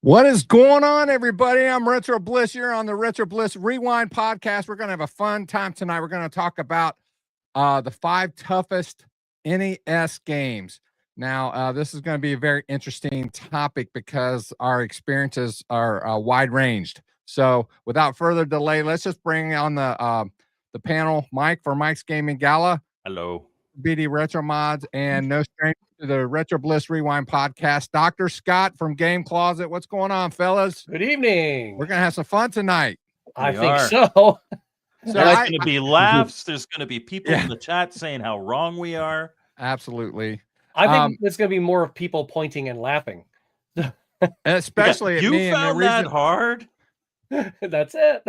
What is going on, everybody? I'm Retro Bliss. You're on the Retro Bliss Rewind podcast. We're going to have a fun time tonight. We're going to talk about the 5 toughest NES games. Now, this is going to be a very interesting topic because our experiences are wide ranged. So, without further delay, let's just bring on the panel, Mike for Mike's Gaming Gala. Hello. BD Retro Mods, and no stranger to the Retro Bliss Rewind podcast, Dr. Scott from Game Closet. What's going on, fellas? Good evening. We're going to have some fun tonight. I think so. There's going to be laughs. There's going to be people in the chat saying how wrong we are. Absolutely. I think it's going to be more of people pointing and laughing. Especially at me. You found that hard? That's it.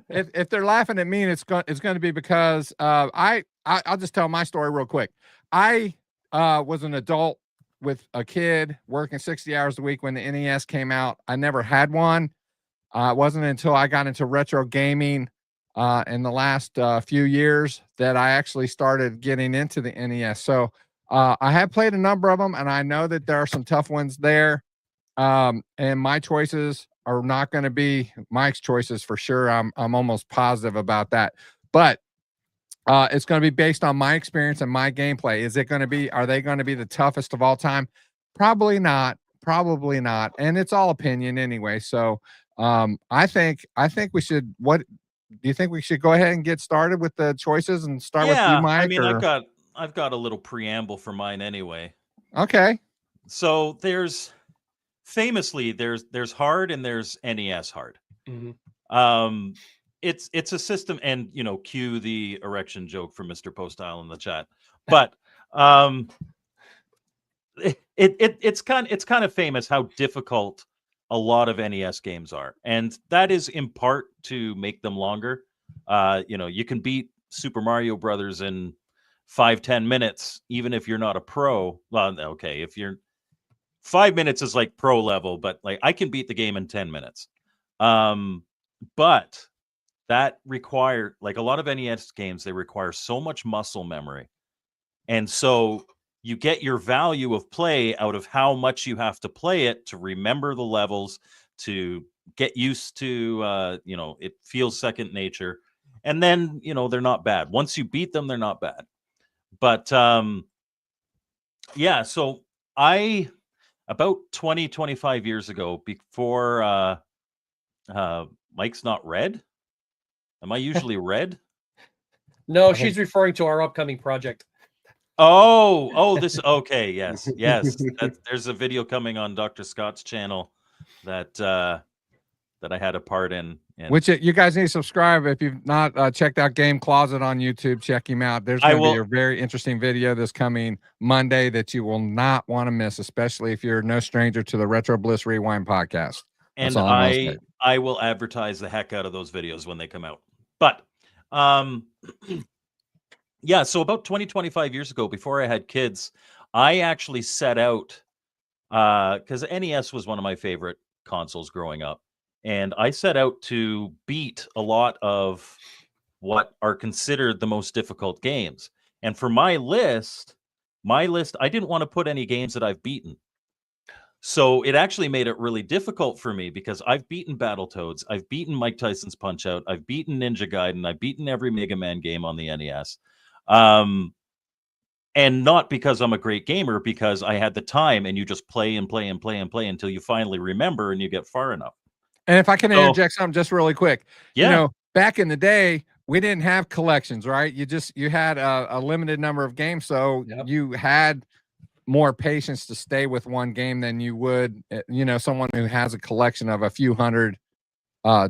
If they're laughing at me, it's going to be because I'll just tell my story real quick. I was an adult with a kid working 60 hours a week when the NES came out. I never had one. It wasn't until I got into retro gaming in the last few years that I actually started getting into the NES. So I have played a number of them, and I know that there are some tough ones there. And my choices are not going to be Mike's choices for sure. I'm almost positive about that. But it's going to be based on my experience and my gameplay. Are they going to be the toughest of all time? Probably not. Probably not. And it's all opinion anyway. So I think we should, what do you think we should go ahead and get started with the choices and start with you, Mike? I mean, I've got a little preamble for mine anyway. Okay. So there's hard and there's NES hard. Mm-hmm. It's a system, and cue the erection joke from Mr. Postile in the chat. But it's kind of famous how difficult a lot of NES games are, and that is in part to make them longer. You can beat Super Mario Brothers in 5-10 minutes, even if you're not a pro. Well, okay, if you're 5 minutes is like pro level, but like I can beat the game in 10 minutes. But that required, like a lot of NES games, they require so much muscle memory. And so you get your value of play out of how much you have to play it to remember the levels, to get used to, it feels second nature. And then, they're not bad. Once you beat them, they're not bad. But yeah, so about 25 years ago, before Mike's not red. Am I usually red? No, she's referring to our upcoming project. This. Okay. Yes. There's a video coming on Dr. Scott's channel that I had a part in. Which you guys need to subscribe. If you've not checked out Game Closet on YouTube, check him out. There's going to be a very interesting video this coming Monday that you will not want to miss, especially if you're no stranger to the Retro Bliss Rewind podcast. And I will advertise the heck out of those videos when they come out. But yeah, so about 25 years ago, before I had kids, I actually set out, because NES was one of my favorite consoles growing up. And I set out to beat a lot of what are considered the most difficult games. And for my list, I didn't want to put any games that I've beaten. So it actually made it really difficult for me because I've beaten Battletoads, I've beaten Mike Tyson's Punch-Out, I've beaten Ninja Gaiden, I've beaten every Mega Man game on the NES. And not because I'm a great gamer, because I had the time, and you just play and play and play and play until you finally remember and you get far enough. And if I can interject something just really quick, yeah. Back in the day, we didn't have collections, right? You had a limited number of games, so you had more patience to stay with one game than you would, someone who has a collection of a few hundred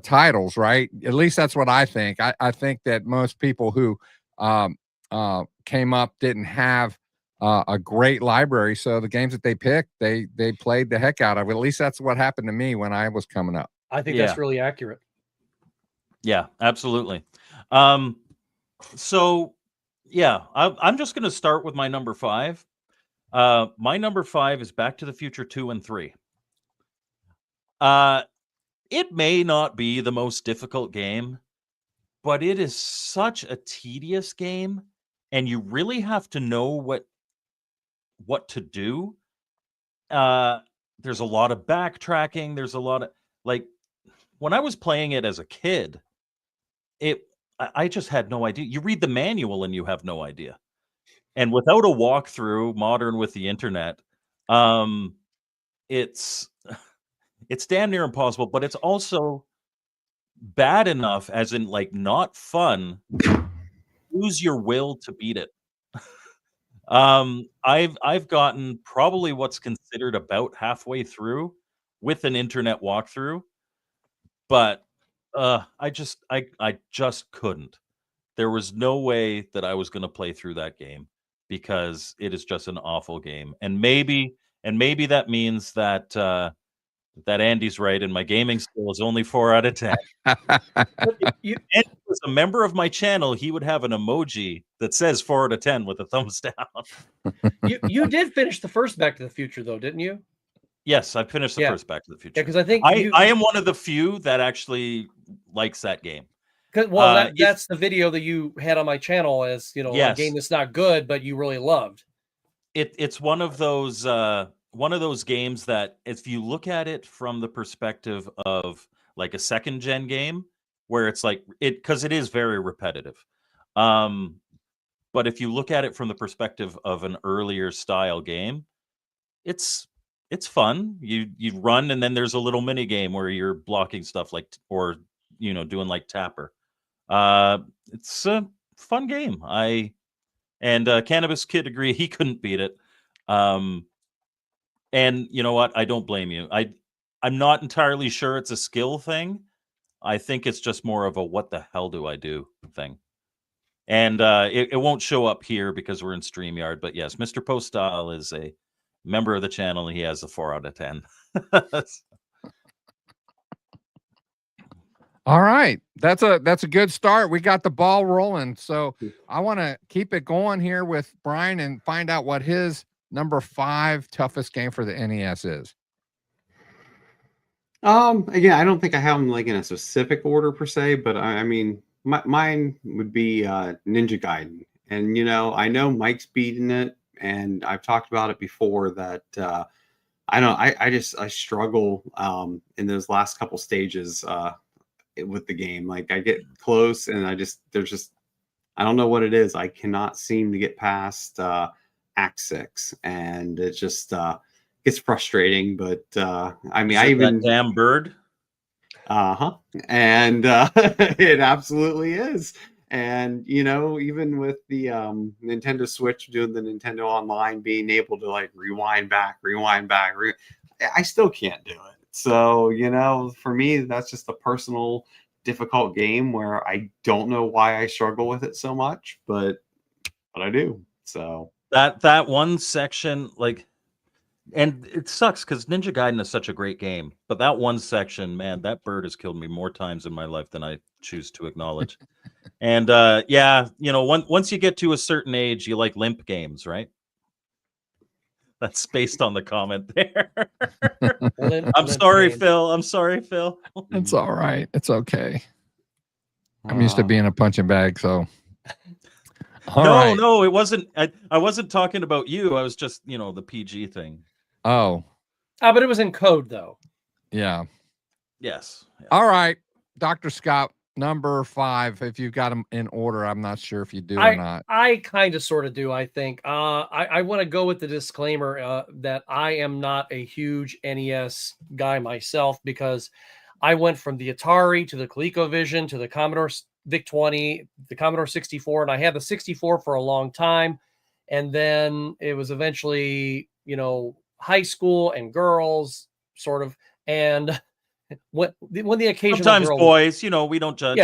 titles, right? At least that's what I think. I think that most people who came up didn't have a great library, so the games that they picked, they played the heck out of. At least that's what happened to me when I was coming up. I think that's really accurate. Yeah, absolutely. So yeah, I'm just going to start with my number 5. My number 5 is Back to the Future 2 and 3. It may not be the most difficult game, but it is such a tedious game, and you really have to know what to do. there's a lot of backtracking. There's a lot of like when I was playing it as a kid, I just had no idea. You read the manual and you have no idea. And without a walkthrough, modern with the internet, um, it's it's damn near impossible, but it's also bad enough, as in like not fun. Lose your will to beat it. I've gotten probably what's considered about halfway through with an internet walkthrough, but I just couldn't. There was no way that I was going to play through that game because it is just an awful game. And maybe that means that that Andy's right and my gaming skill is only 4 out of 10. But If you Andy was a member of my channel, he would have an emoji that says 4 out of 10 with a thumbs down. you did finish the first Back to the Future though, didn't you? Yes, I finished the Yeah. first Back to the Yeah, Future. because I think I am one of the few that actually likes that game. If that's the video that you had on my channel as a Yes. game that's not good, but you really loved. It's one of those games that if you look at it from the perspective of like a second gen game, where it's like because it is very repetitive. But if you look at it from the perspective of an earlier style game, it's fun. You run and then there's a little mini game where you're blocking stuff like or doing like Tapper. It's a fun game. Cannabis Kid agree he couldn't beat it. And you know what? I don't blame you. I'm not entirely sure it's a skill thing. I think it's just more of a what the hell do I do thing. And it won't show up here because we're in StreamYard. But yes, Mr. Poststyle is a member of the channel and he has a 4 out of 10. All right. That's a good start. We got the ball rolling. So I want to keep it going here with Brian and find out what his number 5 toughest game for the NES is. Again, I don't think I have them like in a specific order per se, but I mean, mine would be Ninja Gaiden, and I know Mike's beaten it, and I've talked about it before that I struggle in those last couple stages with the game. Like I get close, and I don't know what it is. I cannot seem to get past Act 6, and it just it's frustrating, but I mean, that damn bird. And it absolutely is. And even with the Nintendo Switch doing the Nintendo Online, being able to like rewind back, I still can't do it. So for me, that's just a personal difficult game where I don't know why I struggle with it so much, but I do. So that one section, like. And it sucks because Ninja Gaiden is such a great game, but that one section, man, that bird has killed me more times in my life than I choose to acknowledge. And once you get to a certain age, you like limp games, right? That's based on the comment there. I'm sorry, Phil. It's all right. It's okay. I'm used to being a punching bag, so. No, it wasn't. I wasn't talking about you. I was just, the PG thing. Oh. But it was in code, though. Yeah. Yes. Yeah. All right, Dr. Scott, number 5. If you got them in order, I'm not sure if you do or not. I kind of sort of do, I think. I want to go with the disclaimer that I am not a huge NES guy myself, because I went from the Atari to the ColecoVision to the Commodore VIC-20, the Commodore 64, and I had the 64 for a long time. And then it was eventually, high school and girls, sort of. And when the occasional sometimes girl, boys, we don't judge.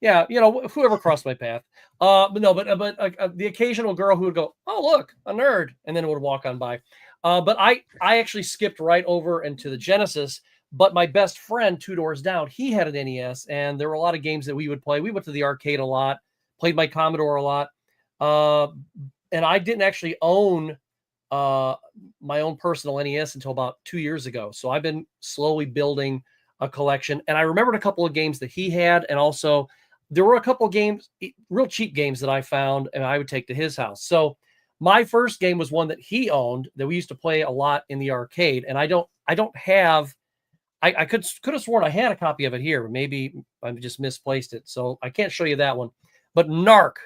Yeah. Whoever crossed my path. But the occasional girl who would go, "Oh, look, a nerd," and then would walk on by. But I actually skipped right over into the Genesis. But my best friend 2 doors down, he had an NES, and there were a lot of games that we would play. We went to the arcade a lot, played my Commodore a lot. And I didn't actually own my own personal NES until about 2 years ago. So I've been slowly building a collection. And I remembered a couple of games that he had. And also there were a couple of games, real cheap games that I found and I would take to his house. So My first game was one that he owned that we used to play a lot in the arcade, and I don't have. I could have sworn I had a copy of it here, but maybe I just misplaced it, so I can't show you that one. But Narc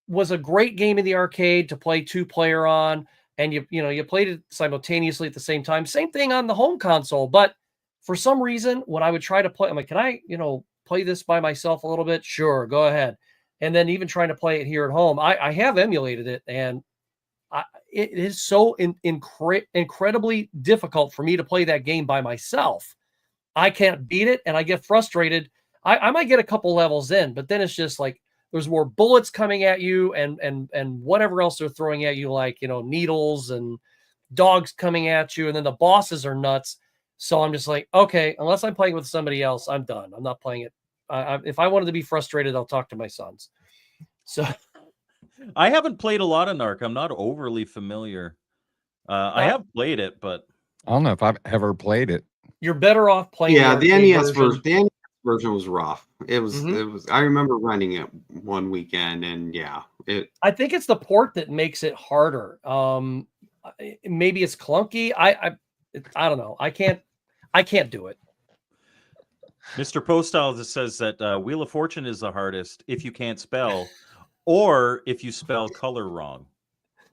was a great game in the arcade to play 2-player on, and you played it simultaneously at the same time. Same thing on the home console, but for some reason, when I would try to play, I'm like, can I play this by myself a little bit? Sure, go ahead. And then even trying to play it here at home, I have emulated it, and it is so incredibly difficult for me to play that game by myself. I can't beat it, and I get frustrated. I might get a couple levels in, but then it's just like there's more bullets coming at you, and whatever else they're throwing at you, like needles and dogs coming at you, and then the bosses are nuts. So I'm just like, okay, unless I'm playing with somebody else, I'm done. I'm not playing it. If I wanted to be frustrated, I'll talk to my sons. So. I haven't played a lot of Narc. I'm not overly familiar. I have played it, but I don't know if I've ever played it. You're better off playing. Yeah, the NES version. The NES version was rough. It was. Mhm. It was. I remember running it one weekend, and yeah, I think it's the port that makes it harder. Maybe it's clunky. I don't know. I can't do it. Mr. Postal just says that Wheel of Fortune is the hardest if you can't spell, or if you spell color wrong.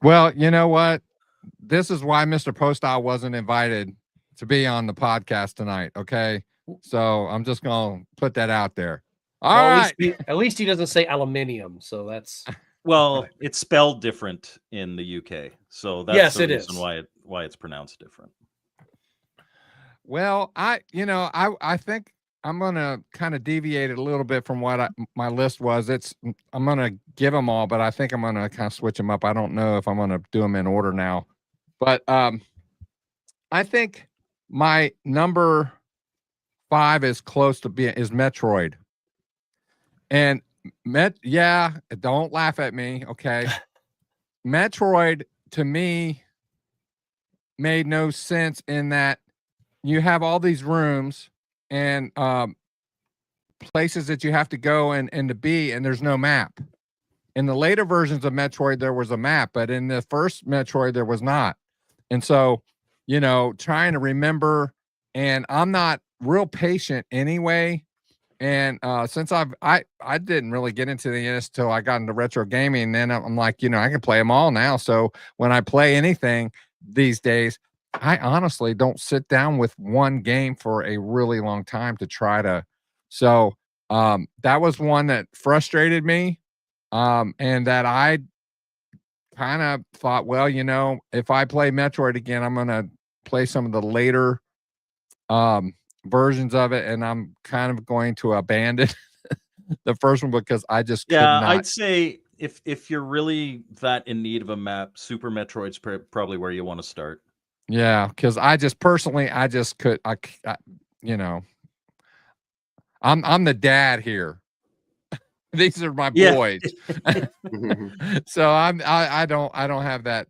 Well, you know what? This is why Mr. Postal wasn't invited to be on the podcast tonight. Okay. So I'm just going to put that out there. All right. At least he doesn't say aluminium. So that's. Well, it's spelled different in the UK. So that's the reason why it's pronounced different. Well, I think I'm going to kind of deviate it a little bit from what my list was. I'm going to give them all, but I think I'm going to kind of switch them up. I don't know if I'm going to do them in order now, but I think my number 5 is close to is Metroid. And don't laugh at me, okay? Metroid to me made no sense in that you have all these rooms and places that you have to go and to be, and there's no map. In the later versions of Metroid, there was a map, but in the first Metroid, there was not. And so, trying to remember, and I'm not real patient anyway. And since I didn't really get into the NES until I got into retro gaming, then I'm like, I can play them all now. So when I play anything these days, I honestly don't sit down with one game for a really long time to try to. So that was one that frustrated me, and that I kind of thought, well, if I play Metroid again, I'm going to play some of the later versions of it, and I'm kind of going to abandon the first one because I just could not. I'd say if you're really that in need of a map, Super Metroid's probably where you want to start. Yeah, because I just personally, I'm the dad here. These are my boys. So I don't have that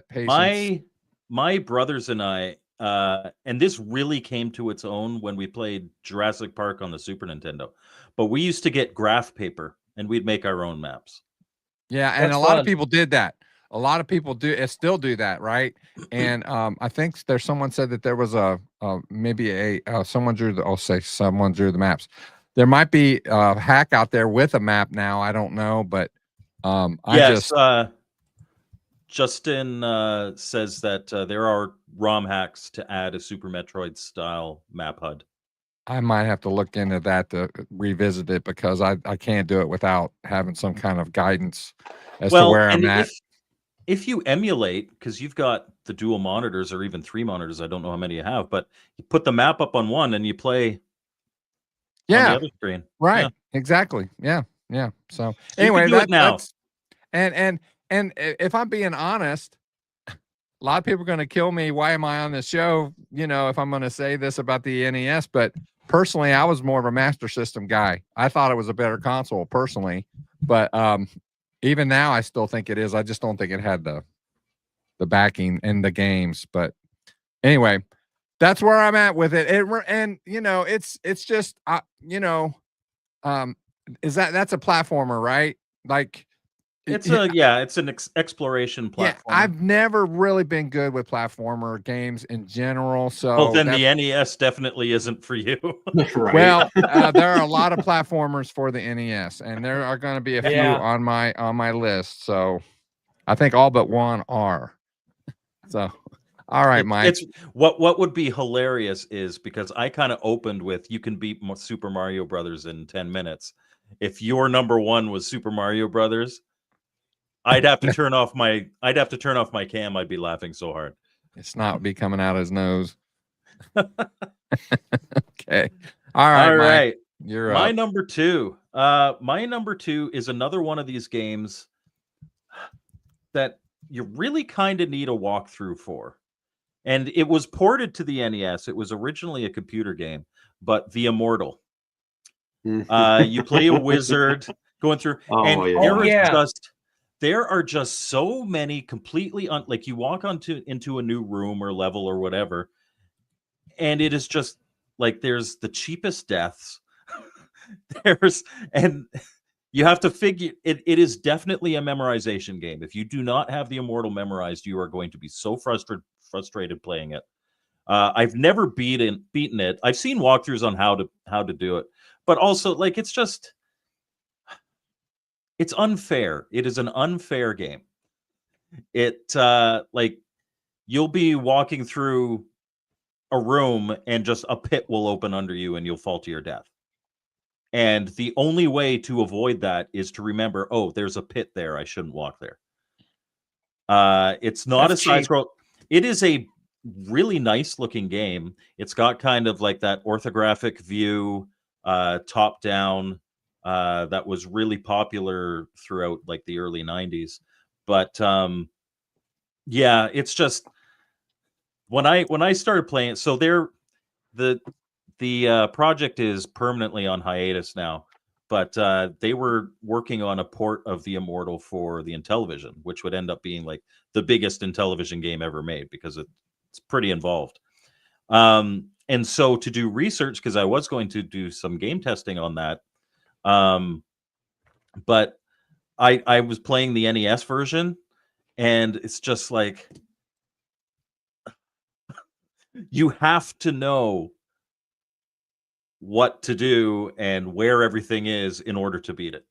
patience. My brothers and I, and this really came to its own when we played Jurassic Park on the Super Nintendo, but we used to get graph paper and we'd make our own maps. Yeah, and a lot of people did that. A lot of people still do that, right? And I think someone said that there was someone drew the maps. There might be a hack out there with a map now. I don't know, but Justin says that there are ROM hacks to add a Super Metroid style map HUD. I might have to look into that to revisit it because I can't do it without having some kind of guidance as to where I'm at. If you emulate, because you've got the dual monitors or even 3 monitors, I don't know how many you have, but you put the map up on one and you play on the other screen. Right. Yeah. Exactly. Yeah. Yeah. So anyway, that's and if I'm being honest, a lot of people are going to kill me. Why am I on this show? If I'm going to say this about the NES, but personally, I was more of a Master System guy. I thought it was a better console personally, but even now, I still think it is. I just don't think it had the backing in the games. But anyway, that's where I'm at with it. It's just that's a platformer, right? Like It's an exploration Yeah, platform. I've never really been good with platformer games in general. So Well, then that's, the NES definitely isn't for you. Right. well, there are a lot of platformers for the NES, and there are going to be a few Yeah. on my list. So I think all but one are. So, all right, Mike. It's what would be hilarious is because I kind of opened with you can beat Super Mario Brothers in 10 minutes. If your number one was Super Mario Brothers, I'd have to turn off my cam. I'd be laughing so hard. It's not be coming out his nose. Okay. All right, All Mike. right. You're My up. number two. My number two is another one of these games that you really kind of need a walkthrough for. And it was ported to the NES. It was originally a computer game, but The Immortal. You play a wizard going through, and yeah. there are just so many completely like you walk into a new room or level or whatever, and it is just like there's the cheapest deaths. And you have to figure it is definitely a memorization game. If you do not have The Immortal memorized, you are going to be so frustrated playing it. I've never beaten it. I've seen walkthroughs on how to do it, but also like it's unfair. It is an unfair game. It like you'll be walking through a room and just a pit will open under you and you'll fall to your death. And the only way to avoid that is to remember, oh, there's a pit there. I shouldn't walk there. It's not That's a side cheap. scroll. It is a really nice looking game. It's got kind of like that orthographic view, top down, that was really popular throughout like the early 90s. But yeah, it's just when I started playing it, so the project is permanently on hiatus now, but they were working on a port of The Immortal for the Intellivision, which would end up being like the biggest Intellivision game ever made because it's pretty involved. And so to do research, because I was going to do some game testing on that, but I was playing the NES version, and it's just like you have to know what to do and where everything is in order to beat it.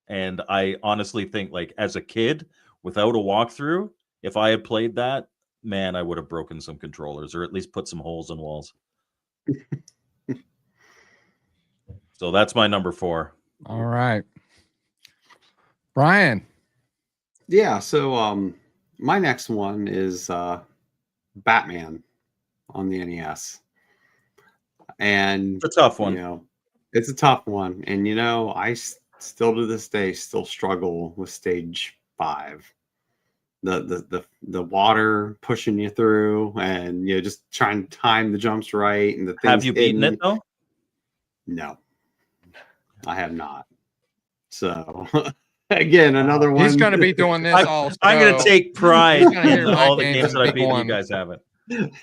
And I honestly think, like, as a kid, without a walkthrough, if I had played that, man, I would have broken some controllers or at least put some holes in walls. So that's my number 4. All right. Brian. Yeah, so my next one is Batman on the NES. And It's a tough one. You know, it's a tough one. And I still to this day still struggle with stage 5. The water pushing you through, and just trying to time the jumps right, and the things. Have you beaten it though? No, I have not. So again, another one. He's going to be doing this all. I'm going to take pride in my all the games games that and I've pick beaten. one. You guys haven't.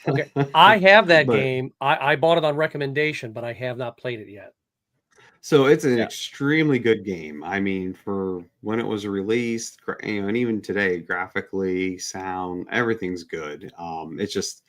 Okay, I have that But- game. I bought it on recommendation, but I have not played it yet. So it's an Yeah. extremely good game. I mean, for when it was released, and even today, graphically, sound, everything's good. It's just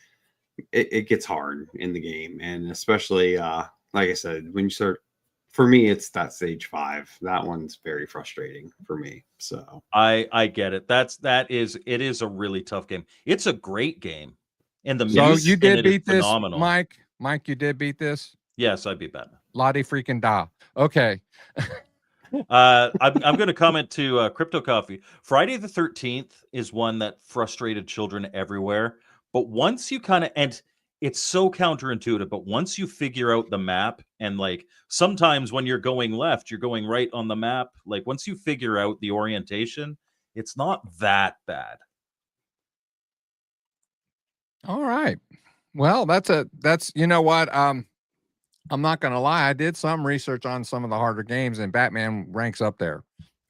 it gets hard in the game, and especially like I said, when you start. For me, it's that stage 5. That one's very frustrating for me. So I get it. It is a really tough game. It's a great game, and the So music you in did it is beat this, phenomenal. Mike. Mike, you did beat this. Yes, I beat Batman. Lottie freaking da. Okay. I'm going to comment to Crypto Coffee. Friday the 13th is one that frustrated children everywhere. But once you and it's so counterintuitive, but once you figure out the map, and like sometimes when you're going left, you're going right on the map. Like once you figure out the orientation, it's not that bad. All right. Well, that's you know what? I'm not gonna lie. I did some research on some of the harder games, and Batman ranks up there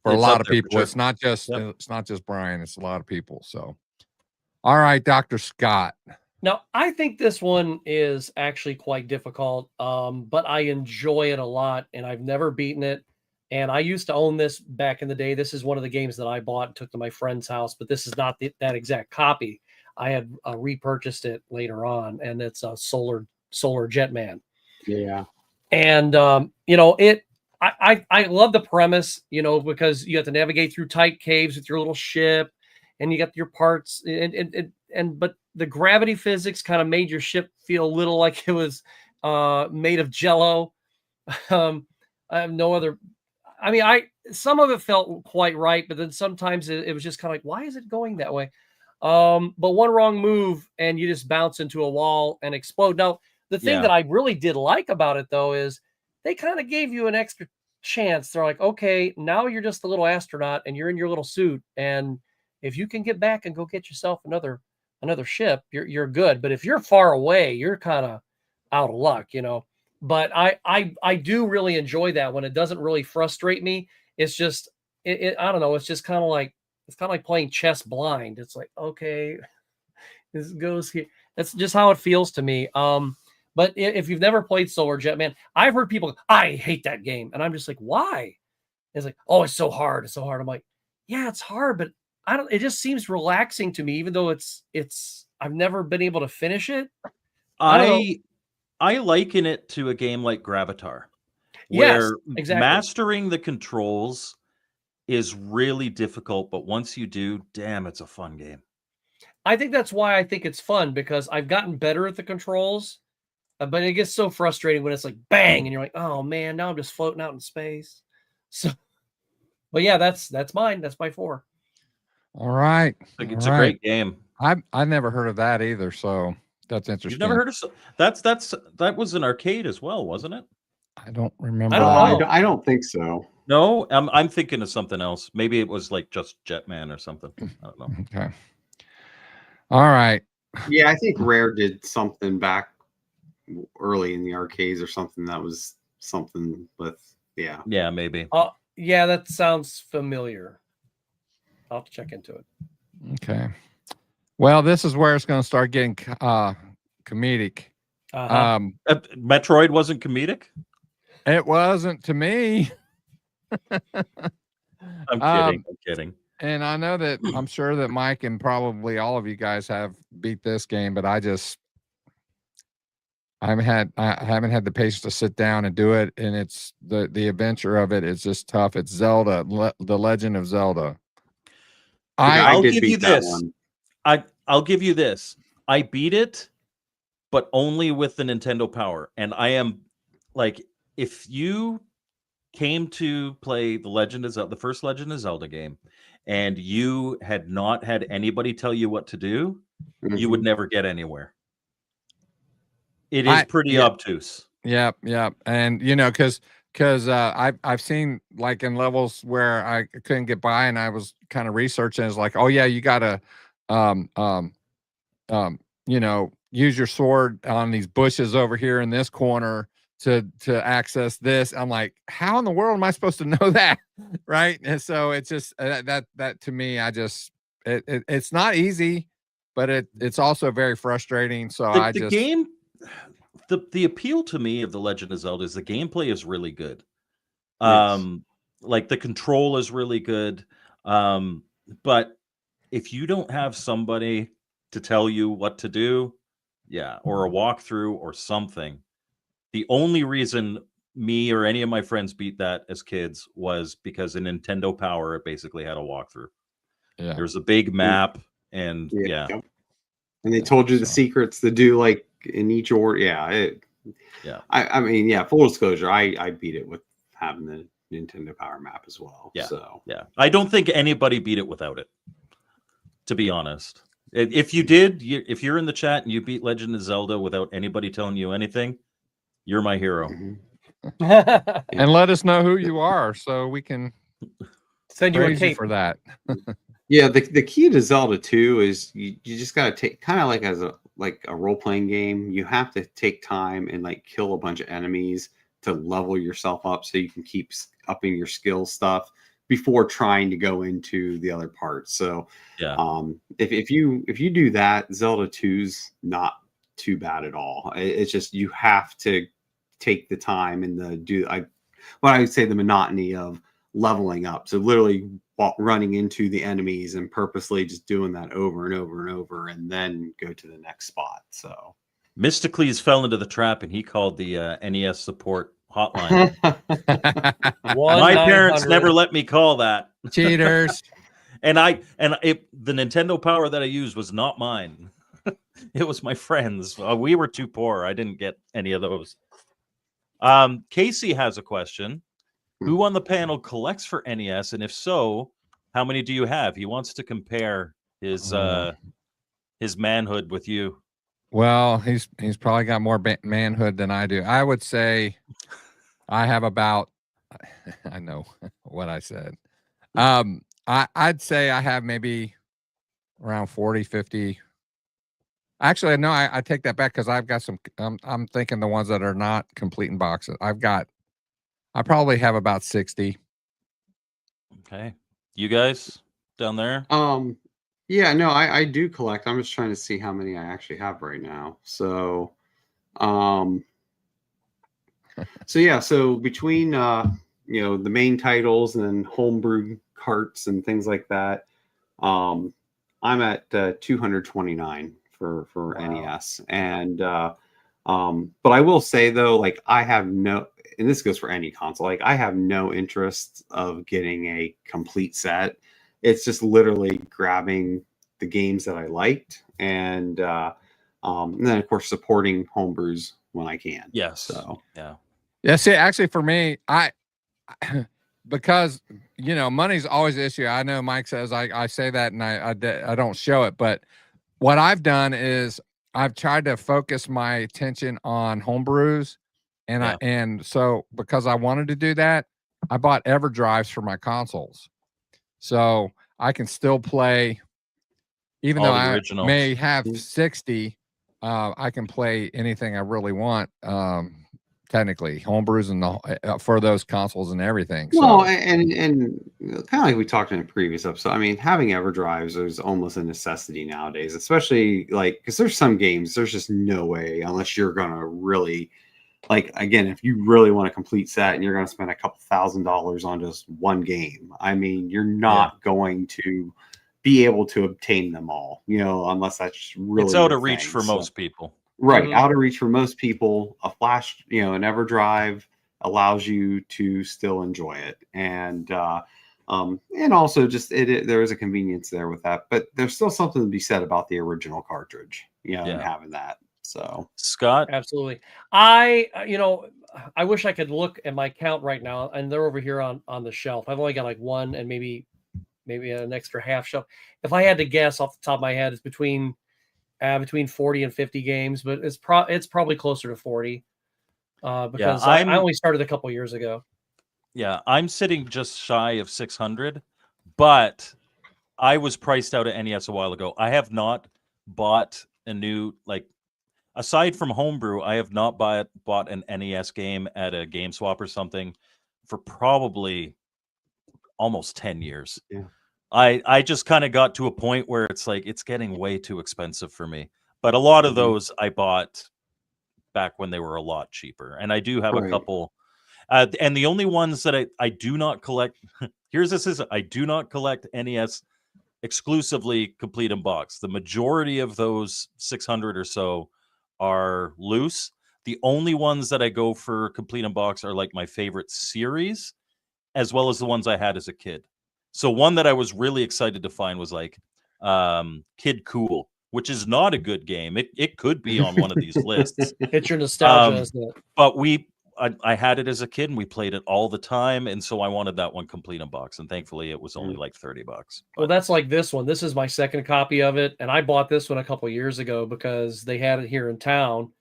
for a It's lot up of there for people. sure. It's not just Yep. it's not just Brian. It's a lot of people. So, all right, Dr. Scott. Now, I think this one is actually quite difficult, but I enjoy it a lot, and I've never beaten it. And I used to own this back in the day. This is one of the games that I bought and took to my friend's house, but this is not that exact copy. I had repurchased it later on, and it's a Solar Jetman. Yeah. And I love the premise, because you have to navigate through tight caves with your little ship, and you got your parts, but the gravity physics kind of made your ship feel a little like it was made of Jello. I have no other. I mean, some of it felt quite right, but then sometimes it was just kind of like, why is it going that way? But one wrong move and you just bounce into a wall and explode. Now, the thing that I really did like about it, though, is they kind of gave you an extra chance. They're like, okay, now you're just a little astronaut and you're in your little suit, and if you can get back and go get yourself another ship, you're good. But if you're far away, you're kind of out of luck, But I do really enjoy that when it doesn't really frustrate me. It's just I don't know. It's just kind of like playing chess blind. It's like, okay, this goes here. That's just how it feels to me. But if you've never played Solar Jetman, I've heard people, I hate that game, and I'm just like, why? It's like, oh, it's so hard. It's so hard. I'm like, yeah, it's hard, but I don't. It just seems relaxing to me, even though it's. I've never been able to finish it. I liken it to a game like Gravatar, Yes, where exactly. mastering the controls is really difficult, but once you do, damn, it's a fun game. I think that's why I think it's fun, because I've gotten better at the controls, but it gets so frustrating when it's like bang, and you're like, oh man, now I'm just floating out in space. So, but yeah, that's mine. That's my 4. All right. It's a great game. I never heard of that either, so that's interesting. You've never heard of that was an arcade as well, wasn't it? I don't remember. I don't know. I don't think so. No, I'm thinking of something else. Maybe it was like just Jetman or something. I don't know. Okay. All right. Yeah, I think Rare did something back early in the arcades or something that was something with, yeah. Yeah, maybe. Yeah, that sounds familiar. I'll have to check into it. Okay. Well, this is where it's going to start getting comedic. Metroid wasn't comedic? It wasn't to me. I'm kidding. And I know that I'm sure that Mike and probably all of you guys have beat this game, but I haven't had the patience to sit down and do it. And it's the adventure of it is just tough. It's Zelda, The Legend of Zelda. I'll give you this. I'll give you this. I beat it, but only with the Nintendo Power. And I am like, if you came to play the first Legend of Zelda game, and you had not had anybody tell you what to do, you would never get anywhere. It is pretty obtuse. Yep. And because I've seen like in levels where I couldn't get by, and I was kind of researching. It's like, oh yeah, you gotta use your sword on these bushes over here in this corner to access this. I'm like, how in the world am I supposed to know that? Right. And so it's just that to me, it's not easy, but it's also very frustrating. So the game, the appeal to me of The Legend of Zelda is the gameplay is really good. Like the control is really good. But if you don't have somebody to tell you what to do, or a walkthrough or something, the only reason me or any of my friends beat that as kids was because in Nintendo Power, it basically had a walkthrough. Yeah. There's a big map, and and they told you the secrets to do like in each order. I mean, full disclosure, I beat it with having the Nintendo Power map as well. I don't think anybody beat it without it, to be honest. If you did, if you're in the chat and you beat Legend of Zelda without anybody telling you anything, you're my hero. And let us know who you are so we can send you a cape for that. The key to Zelda 2 is you just got to take, kind of like as a role-playing game, you have to take time and like kill a bunch of enemies to level yourself up so you can keep upping your skill stuff before trying to go into the other parts. So if you do that, Zelda 2's not too bad at all. It's just you have to take the time and what I would say the monotony of leveling up. So literally running into the enemies and purposely just doing that over and over and over, and then go to the next spot. So Mysticles fell into the trap, and he called the NES support hotline. My parents 1-900. never let me call that. Cheaters. And the Nintendo Power that I used was not mine. It was my friends. We were too poor. I didn't get any of those. Casey has a question. Who on the panel collects for NES, and if so, how many do you have? He wants to compare his manhood with you. Well, he's probably got more manhood than I do. I would say I have about, I know what I said. I'd say I have maybe around 40, 50. Actually, no, I take that back because I've got some, I'm thinking the ones that are not complete in boxes. I probably have about 60. Okay. You guys down there? Yeah, no, I do collect. I'm just trying to see how many I actually have right now. So, so between the main titles and then homebrew carts and things like that, I'm at 229 for Wow. NES. And but I will say though, like I have no, and this goes for any console, like I have no interest of getting a complete set. It's just literally grabbing the games that I liked, and then of course supporting homebrews when I can. Yes. So Yeah. See, actually, for me, because money's always an issue. I know Mike says I say that and I don't show it, but what I've done is I've tried to focus my attention on homebrews, and and so because I wanted to do that, I bought EverDrives for my consoles, so I can still play, even All though the I originals. may have 60. I can play anything I really want. Technically, homebrews and for those consoles and everything. Well, So. and kind of like we talked in a previous episode. I mean, having EverDrives is almost a necessity nowadays, especially like because there's some games there's just no way unless you're gonna really like again if you really want a complete set and you're gonna spend a couple $1,000s on just one game. I mean, you're not going to be able to obtain them all, unless that's really It's out your of reach thing. for So- most people. Right, out of reach for most people. A flash, an EverDrive allows you to still enjoy it, and also just there is a convenience there with that. But there's still something to be said about the original cartridge, and having that. So Scott, Absolutely. I wish I could look at my count right now, and they're over here on the shelf. I've only got like one and maybe an extra half shelf. If I had to guess off the top of my head, it's between 40 and 50 games, but it's probably closer to 40 because I only started a couple years ago. Yeah, I'm sitting just shy of 600, but I was priced out at NES a while ago. I have not bought a new, aside from homebrew, I have not bought an NES game at a Game Swap or something for probably almost 10 years. Yeah. I just kind of got to a point where it's like it's getting way too expensive for me. But a lot of those I bought back when they were a lot cheaper. And I do have a couple. And the only ones that I do not collect, I do not collect NES exclusively complete in box. The majority of those 600 or so are loose. The only ones that I go for complete in box are like my favorite series, as well as the ones I had as a kid. So one that I was really excited to find was like Kid Cool, which is not a good game. It could be on one of these lists. It's your nostalgia, isn't it? But I had it as a kid and we played it all the time, and so I wanted that one complete in box, and thankfully it was only like $30. Well, that's like this one. This is my second copy of it, and I bought this one a couple years ago because they had it here in town,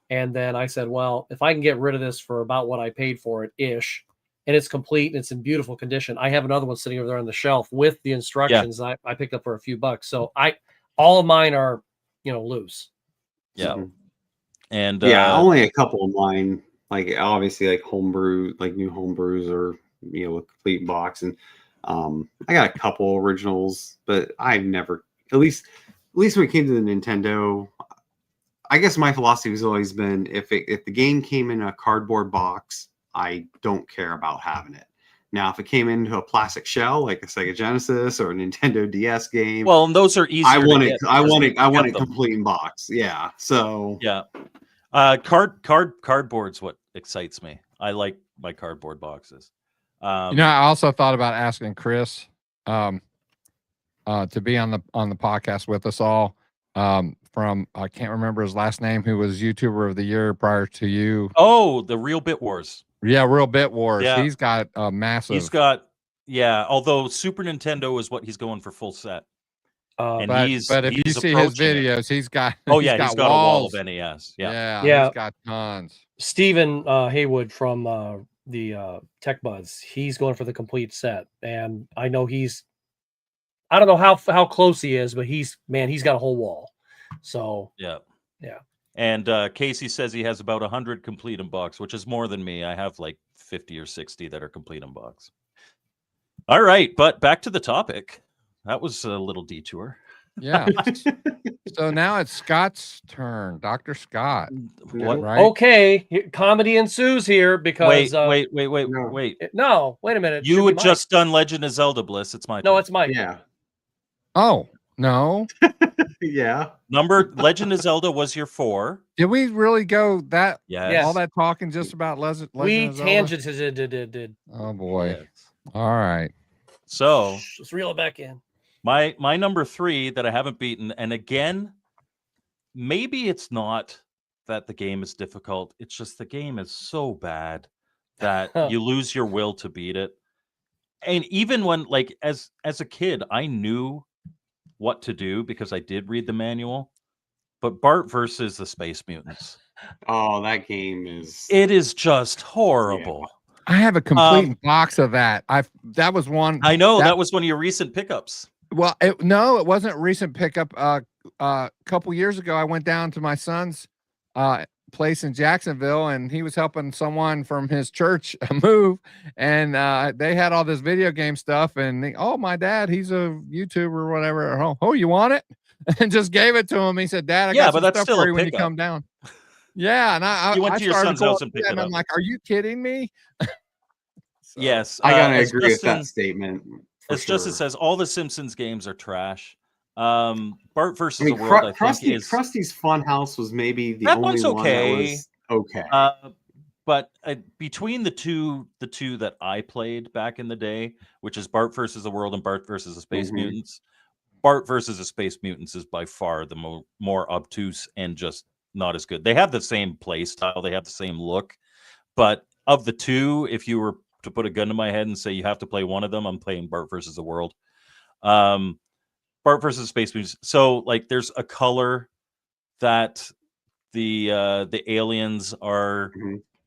and then I said, well, if I can get rid of this for about what I paid for it ish, and it's complete and it's in beautiful condition. I have another one sitting over there on the shelf with the instructions I picked up for a few bucks. So all of mine are, loose. Yeah. So. And only a couple of mine, like obviously like homebrew, like new homebrews or, with complete box. And I got a couple originals, but I've never, at least when it came to the Nintendo, I guess my philosophy has always been if the game came in a cardboard box, I don't care about having it. Now, if it came into a plastic shell like a Sega Genesis or a Nintendo DS game, Well, and those are easier. I want to it. get I because want you it. can I want get it them. complete in box. Yeah. So Yeah. Cardboard's what excites me. I like my cardboard boxes. You know, I also thought about asking Chris to be on the podcast with us all. From I can't remember his last name, who was YouTuber of the year prior to you. Oh, the Real Bit Wars. Yeah, Real Bit Wars. Yeah. He's got a massive. He's got although Super Nintendo is what he's going for full set. And but if you see his videos, he's got he's got a wall of NES. Yeah. He's got tons. Stephen Haywood from the Tech Buzz, he's going for the complete set, and I know I don't know how close he is, but he's got a whole wall. So yeah. And Casey says he has about 100 complete in box, which is more than me. I have like 50 or 60 that are complete in box. All right, but back to the topic. That was a little detour. Yeah. So now it's Scott's turn, Dr. Scott. What? Right? Okay, comedy ensues here because wait. No, wait a minute. You had just done Legend of Zelda, Bliss. It's my turn. No, it's Mike. yeah. Oh no! Yeah. Legend of Zelda was your 4. Did we really go that? Yes. All that talking just about Legend We of Zelda? tangented. Oh boy! Yes. All right. So Let's reel it back in. my number 3 that I haven't beaten, and again, maybe it's not that the game is difficult. It's just the game is so bad that you lose your will to beat it. And even when, like, as a kid, I knew what to do because I did read the manual. But Bart versus the Space Mutants. Oh, that game is. It is just horrible. I have a complete box of that. That was one. I know that was one of your recent pickups. Well, no, it wasn't a recent pickup. A couple years ago, I went down to my son's place in Jacksonville, and he was helping someone from his church move, and they had all this video game stuff. And my dad, he's a YouTuber or whatever. Oh, you want it? And just gave it to him. He said, "Dad, I got some stuff for you when you come down." Yeah, and I went to your son's house and picked it and up. I'm like, "Are you kidding me?" So, yes, I gotta agree with that statement. As Justin says, all the Simpsons games are trash. Bart versus the World, I think, is Krusty's Funhouse was maybe the that only one's one okay. that was okay. But between the two that I played back in the day, which is Bart versus the World and Bart versus the Space Mutants, Bart versus the Space Mutants is by far the more obtuse and just not as good. They have the same play style, they have the same look, but of the two, if you were to put a gun to my head and say you have to play one of them, I'm playing Bart versus the World. Bart versus Space Mutants. So, like, there's a color that the aliens are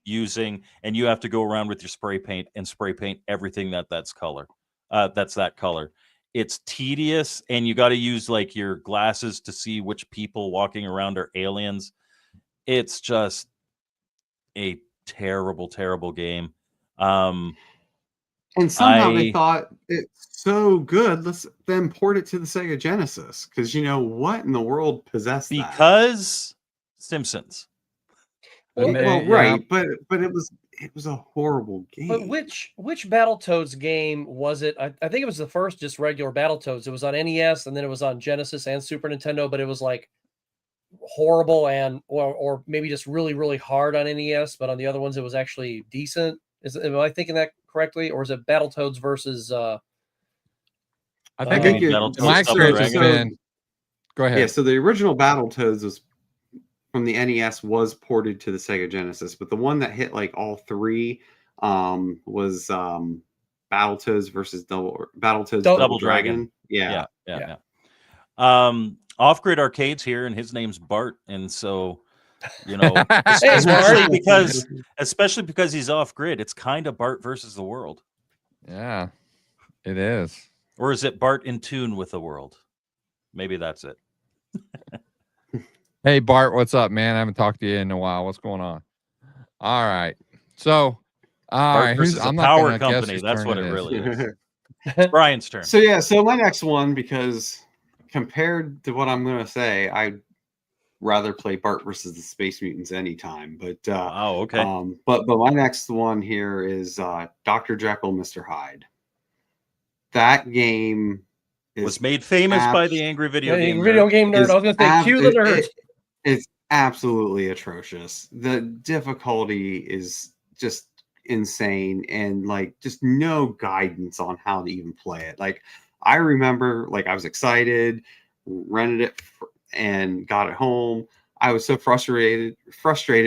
using, and you have to go around with your spray paint and spray paint everything that's color. That's that color. It's tedious, and you got to use like your glasses to see which people walking around are aliens. It's just a terrible, terrible game. And somehow they thought it's so good, let's then port it to the Sega Genesis. Because what in the world possessed that? Because Simpsons. Well, right, but it was a horrible game. But which Battletoads game was it? I think it was the first just regular Battletoads. It was on NES, and then it was on Genesis and Super Nintendo, but it was like horrible and or maybe just really, really hard on NES, but on the other ones it was actually decent. Am I thinking that correctly? Or is it Battletoads versus I think my experience has been. Go ahead. Yeah, so the original Battletoads was from the NES was ported to the Sega Genesis, but the one that hit like all three was Battletoads versus Double Dragon. Yeah. Off-Grid Arcades here, and his name's Bart, and so especially because he's off-grid, it's kind of Bart versus the world. Yeah, it is. Or is it Bart in tune with the world? Maybe that's it. Hey, Bart, what's up, man? I haven't talked to you in a while. What's going on? All right. So, Bart versus a power company. That's what it really is. It's Brian's turn. So my next one, because compared to what I'm going to say, rather play Bart versus the Space Mutants anytime. But Oh, okay. but my next one here is Dr. Jekyll, Mr. Hyde. That game Was made famous by the angry video game nerd. Video game nerd. I was going to say, cue the nerd. It's absolutely atrocious. The difficulty is just insane, and like just no guidance on how to even play it. Like I remember, like I was excited, rented it, and got it home. I was so frustrated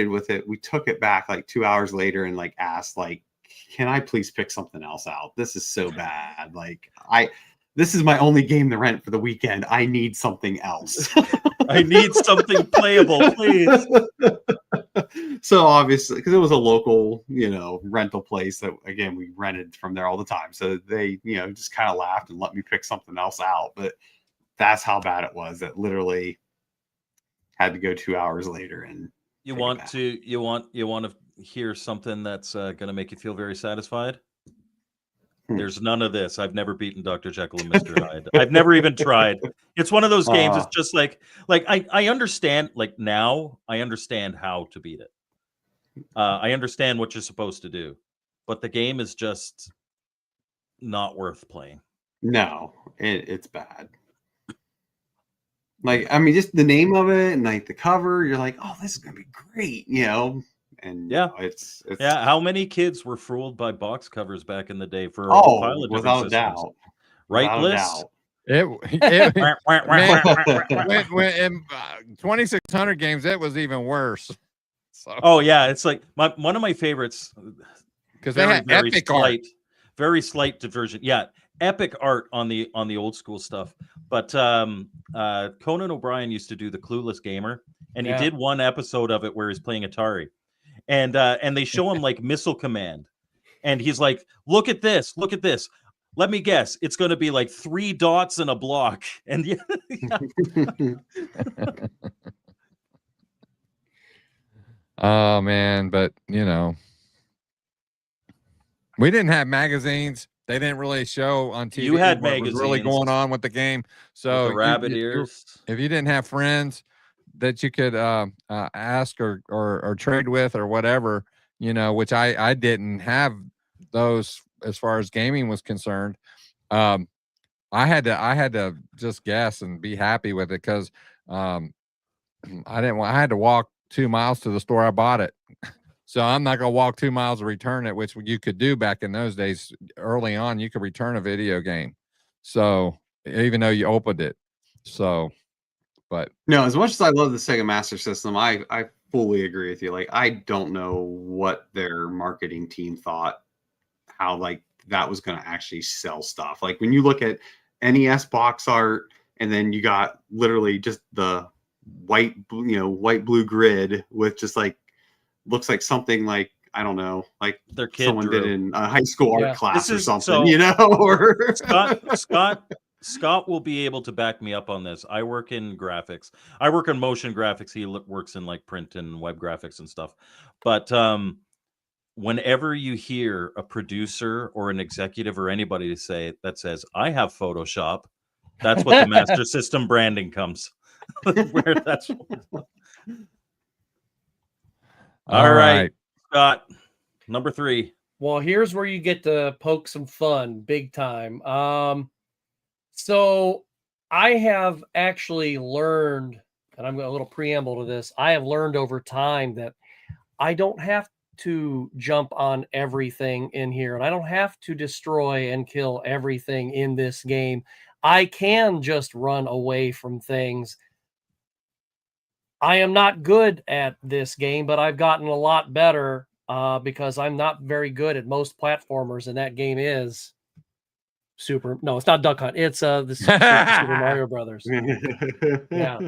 with it. We took it back like 2 hours later and like asked, like, can I please pick something else out? This is so bad. Like this is my only game to rent for the weekend. I need something else. I need something playable, please. So obviously, because it was a local, rental place that, again, we rented from there all the time. So they, just kind of laughed and let me pick something else out. But that's how bad it was. That literally had to go 2 hours later. And you want to hear something that's going to make you feel very satisfied? There's none of this. I've never beaten Dr. Jekyll and Mr. Hyde. I've never even tried. It's one of those games. It's just like I understand. Like now, I understand how to beat it. I understand what you're supposed to do, but the game is just not worth playing. No, it's bad. Like, I mean, just the name of it and like the cover, you're like, oh, this is gonna be great, And yeah, it's How many kids were fooled by box covers back in the day for a pile of without a systems? doubt, Right, Bliss? When in 2600 games, it was even worse. So. Oh yeah, it's like one of my favorites because they had epic art. Very slight diversion. Yeah, epic art on the old school stuff. But Conan O'Brien used to do the Clueless Gamer, and he did one episode of it where he's playing Atari. And they show him like Missile Command, and he's like, look at this. Let me guess, it's going to be like 3 dots and a block. And oh man, but we didn't have magazines. They didn't really show on TV. You had what magazines. was really going on with the game. So the rabbit ears. If you didn't have friends that you could ask or trade with or whatever, which I didn't have those as far as gaming was concerned. I had to just guess and be happy with it because I had to walk 2 miles to the store I bought it. So I'm not gonna walk 2 miles to return it, which you could do back in those days. Early on, you could return a video game. So even though you opened it, but no, as much as I love the Sega Master System, I fully agree with you. Like, I don't know what their marketing team thought, how like that was going to actually sell stuff. Like when you look at NES box art, and then you got literally just the white blue grid with just like looks like something like, I don't know, like their kid someone drew. did in a high school art class or something, so, or Scott will be able to back me up on this. I work in graphics. I work in motion graphics. He works in like print and web graphics and stuff. But whenever you hear a producer or an executive or anybody say that says, I have Photoshop, that's what the Master System branding comes. Where that's all right, Scott, number 3. Well, here's where you get to poke some fun big time. So I have actually learned, and I'm a little preamble to this, I have learned over time that I don't have to jump on everything in here, and I don't have to destroy and kill everything in this game. I can just run away from things. I am not good at this game, but I've gotten a lot better because I'm not very good at most platformers, and that game is no, it's not Duck Hunt. It's the Super Mario Brothers. Yeah.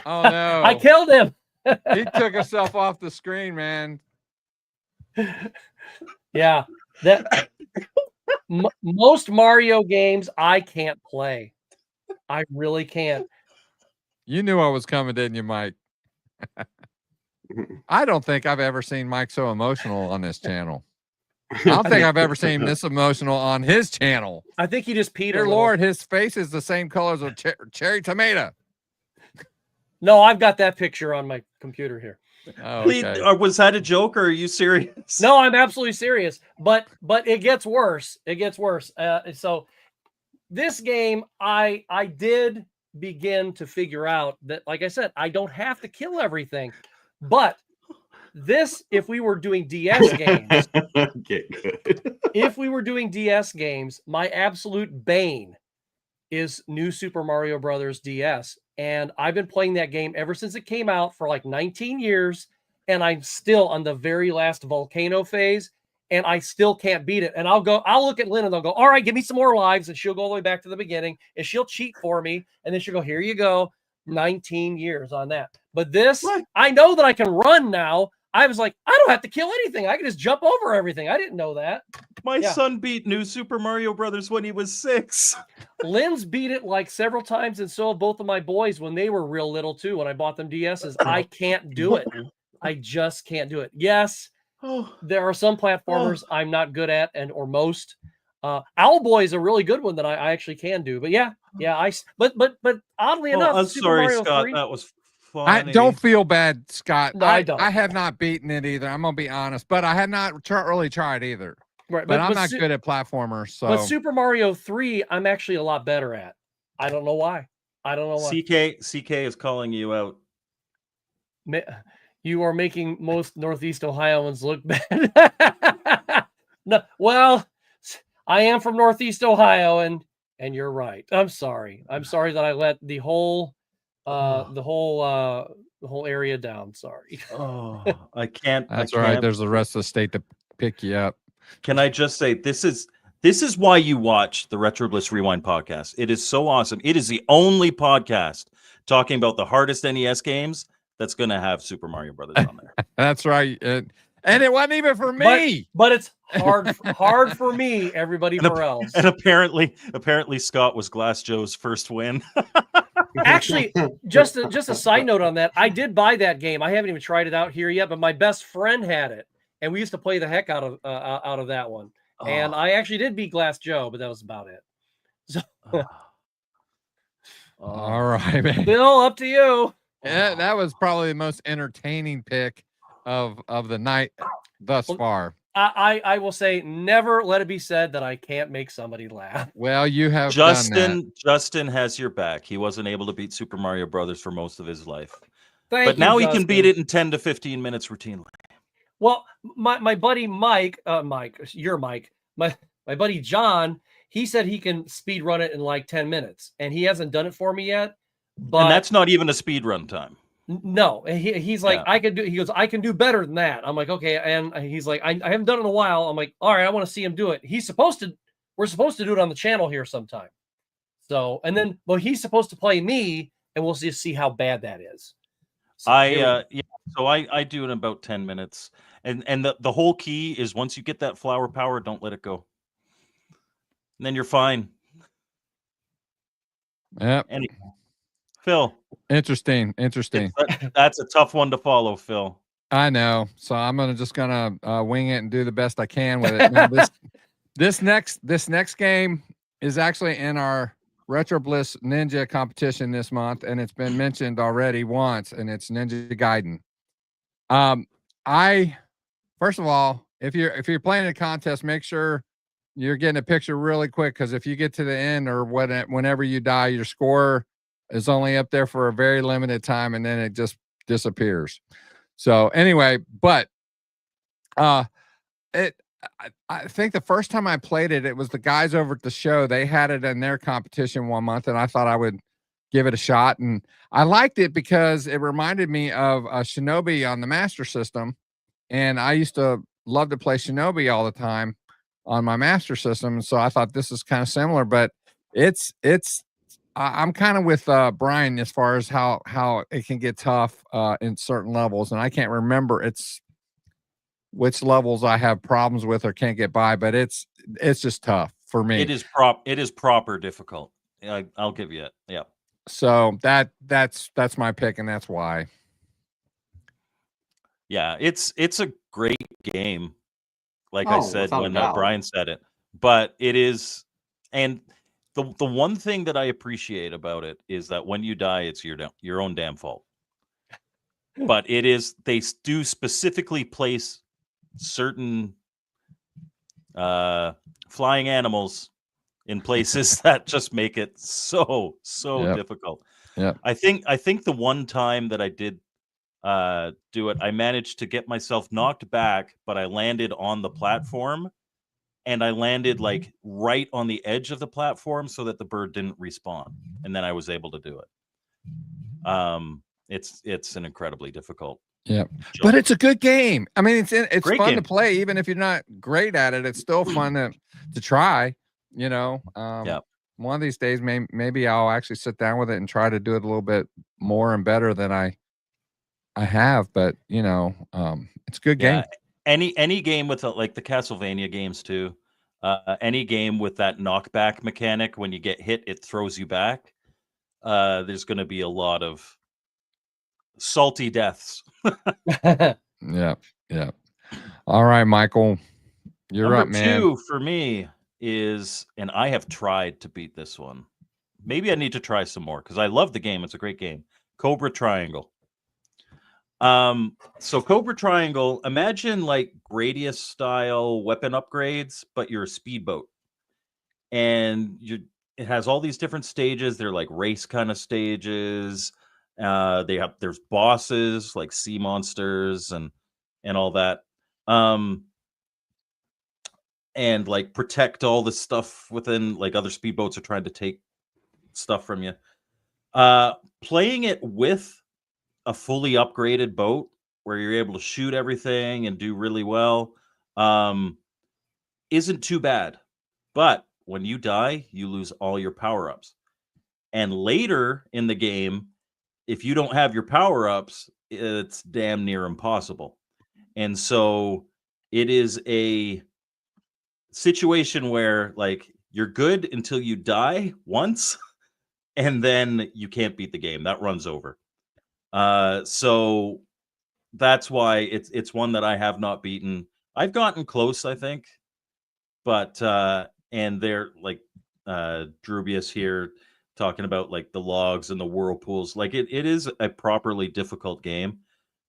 Oh no! I killed him. He took himself off the screen, man. Yeah, that most Mario games I can't play. I really can't. You knew I was coming, didn't you, Mike? I don't think I've ever seen Mike so emotional on this channel. I don't think I've ever seen him this emotional on his channel. I think he just peed. Dear Lord, his face is the same color as a cherry tomato. No, I've got that picture on my computer here. Oh, Please, okay. was that a joke or are you serious? No, I'm absolutely serious. But it gets worse. It gets worse. So this game, I did begin to figure out that, like I said, I don't have to kill everything. But this, if we were doing DS games, Get good. if we were doing DS games, my absolute bane is New Super Mario Brothers DS. And I've been playing that game ever since it came out for like 19 years. And I'm still on the very last volcano phase. And I still can't beat it. And I'll look at Lynn and I'll go, all right, give me some more lives. And she'll go all the way back to the beginning. And she'll cheat for me. And then she'll go, here you go. 19 years on that. But this, What? I know that I can run now. I was like, I don't have to kill anything. I can just jump over everything. I didn't know that. My Yeah. son beat New Super Mario Brothers when he was 6. Lynn's beat it like several times, and so have both of my boys when they were real little too. When I bought them DSs, I can't do it. I just can't do it. Yes, Oh, there are some platformers I'm not good at, or most. Owlboy is a really good one that I actually can do. But yeah. But oddly enough, I'm Super sorry, Mario Scott. 3, That was I funny. don't feel bad, Scott. No, I don't. I have not beaten it either. I'm gonna be honest, but I have not really tried either. right? But I'm not good at platformers. So But Super Mario 3, I'm actually a lot better at. I don't know why. CK is calling you out. You are making most Northeast Ohioans look bad. No, well, I am from Northeast Ohio, and you're right. I'm sorry. I'm sorry that I let the whole area down. Sorry. Oh, I can't. that's I all right. can't. There's the rest of the state to pick you up. Can I just say this is why you watch the Retro Bliss Rewind podcast. It is so awesome. It is the only podcast talking about the hardest NES games that's going to have Super Mario Brothers on there. That's right. And it wasn't even for me. But it's hard for me. Everybody for else. And apparently Scott was Glass Joe's first win. Actually, just a side note on that. I did buy that game. I haven't even tried it out here yet, but my best friend had it, and we used to play the heck out of that one. And I actually did beat Glass Joe, but that was about it. So, All right, man. Bill, up to you. Yeah, that was probably the most entertaining pick of the night thus far. I will say, never let it be said that I can't make somebody laugh. Well, you have done that. Justin has your back. He wasn't able to beat Super Mario Brothers for most of his life. But now he can beat it in 10 to 15 minutes routinely. Well, my buddy Mike, your Mike, my buddy John, he said he can speed run it in like 10 minutes, and he hasn't done it for me yet. But And that's not even a speed run time. no, he's like, I can do. He goes, I can do better than that. I'm like, okay, and he's like, I haven't done it in a while. I'm like, all right, I want to see him do it. We're supposed to do it on the channel here sometime. So, and then, well, he's supposed to play me, and we'll just see how bad that is. So I do it in about 10 minutes. And the whole key is once you get that flower power, don't let it go. And then you're fine. Yep. Phil. Interesting. That's a tough one to follow, Phil. I know. So I'm just gonna wing it and do the best I can with it. Now, this next game is actually in our Retro Bliss Ninja competition this month, and it's been mentioned already once, and it's Ninja Gaiden. First of all, if you're playing a contest, make sure you're getting a picture really quick, because if you get to the end or whenever you die, your score is only up there for a very limited time, and then it just disappears. So anyway, but I think the first time I played it, it was the guys over at the show. They had it in their competition one month, and I thought I would give it a shot. And I liked it because it reminded me of Shinobi on the Master System. And I used to love to play Shinobi all the time on my Master System. And so I thought this is kind of similar, but I'm kind of with Brian as far as how it can get tough in certain levels. And I can't remember which levels I have problems with or can't get by, but it's just tough for me. It is proper difficult. I'll give you it. Yeah. So that's my pick, and that's why. Yeah, it's a great game. Like I said without a when doubt. Brian said it, but it is, and the one thing that I appreciate about it is that when you die, it's your own damn fault. but they do specifically place certain flying animals in places that just make it so Yep. difficult. Yeah. I think the one time that I did do it, I managed to get myself knocked back, but I landed on the platform, and I landed like right on the edge of the platform so that the bird didn't respawn, and then I was able to do it. It's an incredibly difficult. Yeah, jump. but it's a good game. I mean, it's Great fun game. to play, even if you're not great at it. It's still fun to try. You know, Yeah. one of these days, maybe I'll actually sit down with it and try to do it a little bit more and better than I have. But you know, it's a good game. Any game with like the Castlevania games too. Any game with that knockback mechanic, when you get hit, it throws you back. There's going to be a lot of salty deaths. Yeah. All right, Michael, you're Number up, man. 2 for me is, and I have tried to beat this one. Maybe I need to try some more because I love the game. It's a great game. Cobra Triangle. So Cobra Triangle, imagine like Gradius style weapon upgrades, but you're a speedboat. And it has all these different stages. They're like race kind of stages. There's bosses like sea monsters and all that. And like protect all the stuff within, like other speedboats are trying to take stuff from you. Playing it with a fully upgraded boat where you're able to shoot everything and do really well isn't too bad. But when you die, you lose all your power-ups. And later in the game, if you don't have your power-ups, it's damn near impossible. And so it is a situation where like you're good until you die once, and then you can't beat the game. That runs over. So that's why it's one that I have not beaten. I've gotten close, I think, but and they're like Drubius here talking about like the logs and the whirlpools. Like it is a properly difficult game,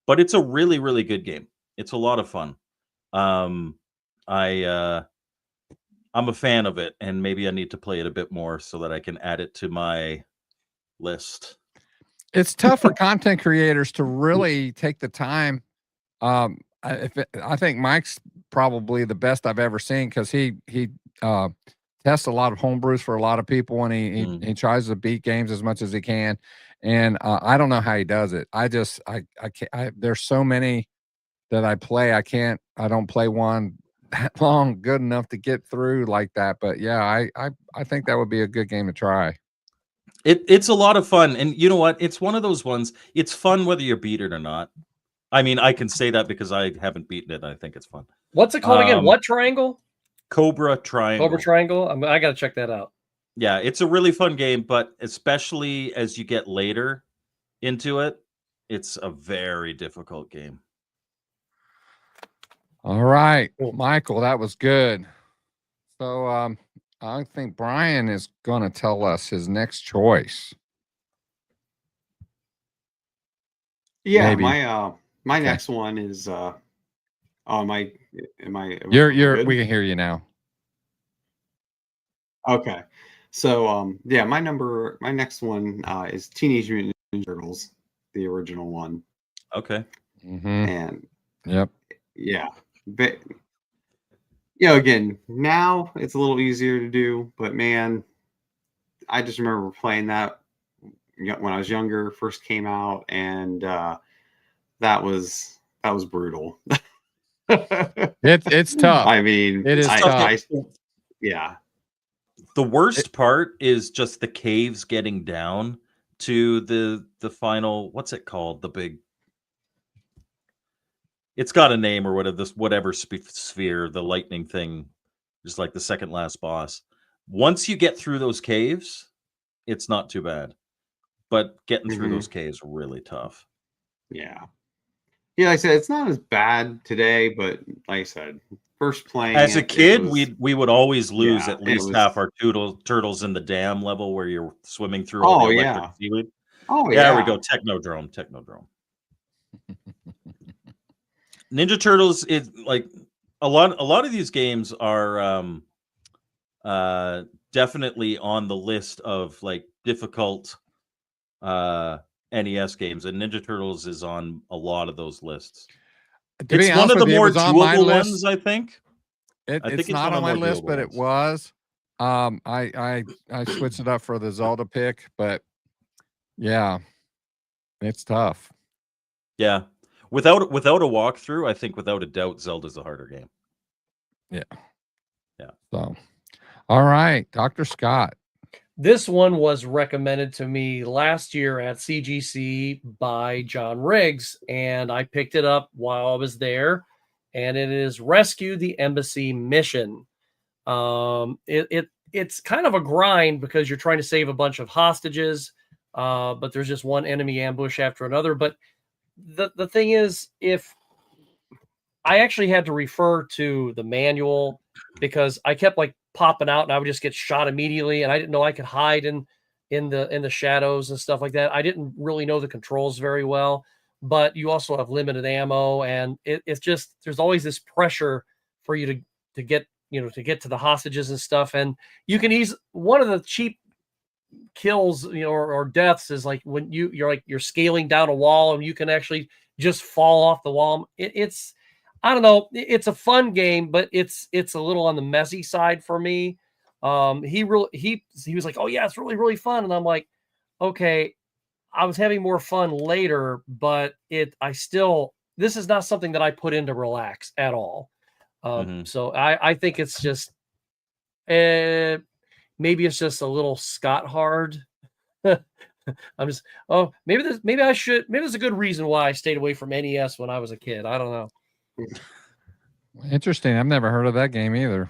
but it's a really, really good game. It's a lot of fun. I'm a fan of it, and maybe I need to play it a bit more so that I can add it to my list. It's tough for content creators to really take the time. I think Mike's probably the best I've ever seen, because he tests a lot of homebrews for a lot of people, and he tries to beat games as much as he can. And I don't know how he does it. I can't. There's so many that I play. I don't play one that long good enough to get through like that. But yeah, I think that would be a good game to try. It's a lot of fun, and you know what? It's one of those ones. It's fun whether you beat it or not. I mean, I can say that because I haven't beaten it. And I think it's fun. What's it called again? What triangle? Cobra Triangle. Cobra Triangle. I got to check that out. Yeah, it's a really fun game, but especially as you get later into it, it's a very difficult game. All right, Cool. Michael, that was good. So I think Brian is going to tell us his next choice. Yeah, Maybe. my Okay. next one is am I You're good? we can hear you now. Okay. So yeah, my next one is Teenage Mutant Ninja Turtles, the original one. Okay. Mm-hmm. And Yep. yeah, but you know, again, now it's a little easier to do, but man, I just remember playing that when I was younger, first came out, and that was brutal. It's tough. I mean, It is tough. Yeah. The worst part is just the caves getting down to the final. What's it called? The big. It's got a name or whatever sphere, the lightning thing, just like the second last boss. Once you get through those caves, it's not too bad, but getting through those caves really tough. Yeah. Yeah, like I said, it's not as bad today, but like I said, first playing as a kid, was, we would always lose yeah, at least half our turtles in the dam level where you're swimming through all the electric seaweed. Oh yeah, yeah. we go Technodrome. Ninja Turtles is like a lot of these games are definitely on the list of like difficult NES games, and Ninja Turtles is on a lot of those lists. To be It's one honest of the with you, it more was on my doable list. ones, I think. I think It's it's not one on of the my more list, doable but it ones. was. I switched it up for the Zelda pick, but yeah, it's tough. Yeah. Without a walkthrough, I think without a doubt Zelda's a harder game. Yeah. Yeah. So, all right, Dr. Scott. This one was recommended to me last year at CGC by John Riggs, and I picked it up while I was there, and it is Rescue the Embassy Mission. It's kind of a grind because you're trying to save a bunch of hostages, but there's just one enemy ambush after another. But the thing is, if I actually had to refer to the manual because I kept like popping out and I would just get shot immediately, and I didn't know I could hide in the shadows and stuff like that. I didn't really know the controls very well, but you also have limited ammo, and it's just there's always this pressure for you to get to get to the hostages and stuff. And you can ease one of the cheap kills, or deaths is like when you're scaling down a wall and you can actually just fall off the wall. It's I don't know, it's a fun game, but it's a little on the messy side for me. He was like, oh yeah, it's really really fun, and I'm like, okay. I was having more fun later, but this is not something that I put in to relax at all. So I think it's just maybe it's just a little Scott hard. I'm just maybe there's a good reason why I stayed away from NES when I was a kid. I don't know. Interesting. I've never heard of that game either.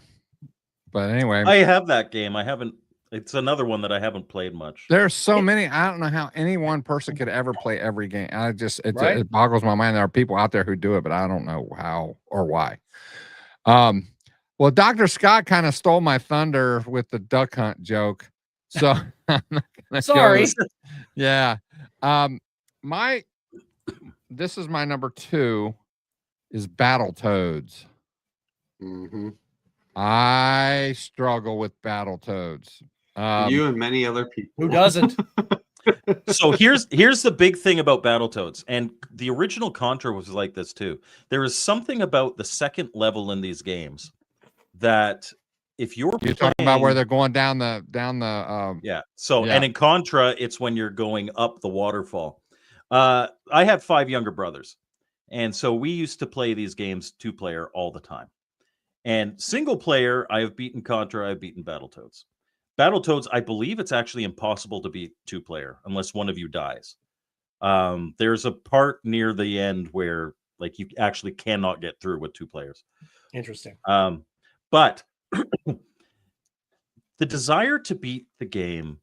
But anyway, I have that game. I haven't. It's another one that I haven't played much. there's so many. I don't know how any one person could ever play every game. Right? It boggles my mind. There are people out there who do it, but I don't know how or why. Well, Dr. Scott kind of stole my thunder with the duck hunt joke. So I'm not gonna Sorry. Yeah. This is my number 2 is Battletoads. Mm-hmm. I struggle with Battletoads. You and many other people. Who doesn't? So here's the big thing about Battletoads, and the original Contra was like this too. There is something about the second level in these games that if you're talking about where they're going down the yeah. So yeah. And in Contra, it's when you're going up the waterfall. I have 5 younger brothers, and so we used to play these games 2-player all the time. And single player, I have beaten Contra, I've beaten Battletoads. Battletoads, I believe it's actually impossible to beat 2-player unless one of you dies. There's a part near the end where like you actually cannot get through with 2 players. Interesting. But the desire to beat the game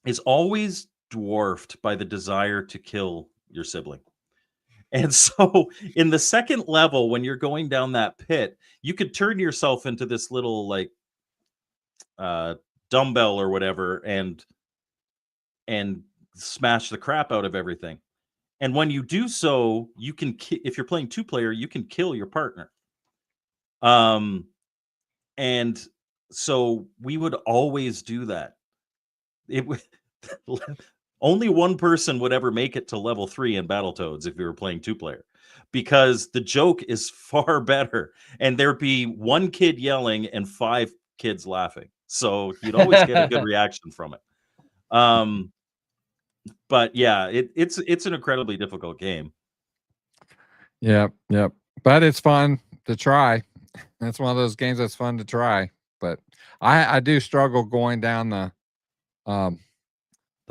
is always dwarfed by the desire to kill your sibling. And so in the second level, when you're going down that pit, you could turn yourself into this little like dumbbell or whatever and smash the crap out of everything. And when you do so, you can if you're playing 2-player, you can kill your partner. And so we would always do that. It would only one person would ever make it to level 3 in Battletoads if you were playing 2-player, because the joke is far better, and there'd be one kid yelling and 5 kids laughing, so you'd always get a good reaction from it. But yeah, it's an incredibly difficult game. Yep, but it's fun to try. It's one of those games that's fun to try, but I do struggle going down the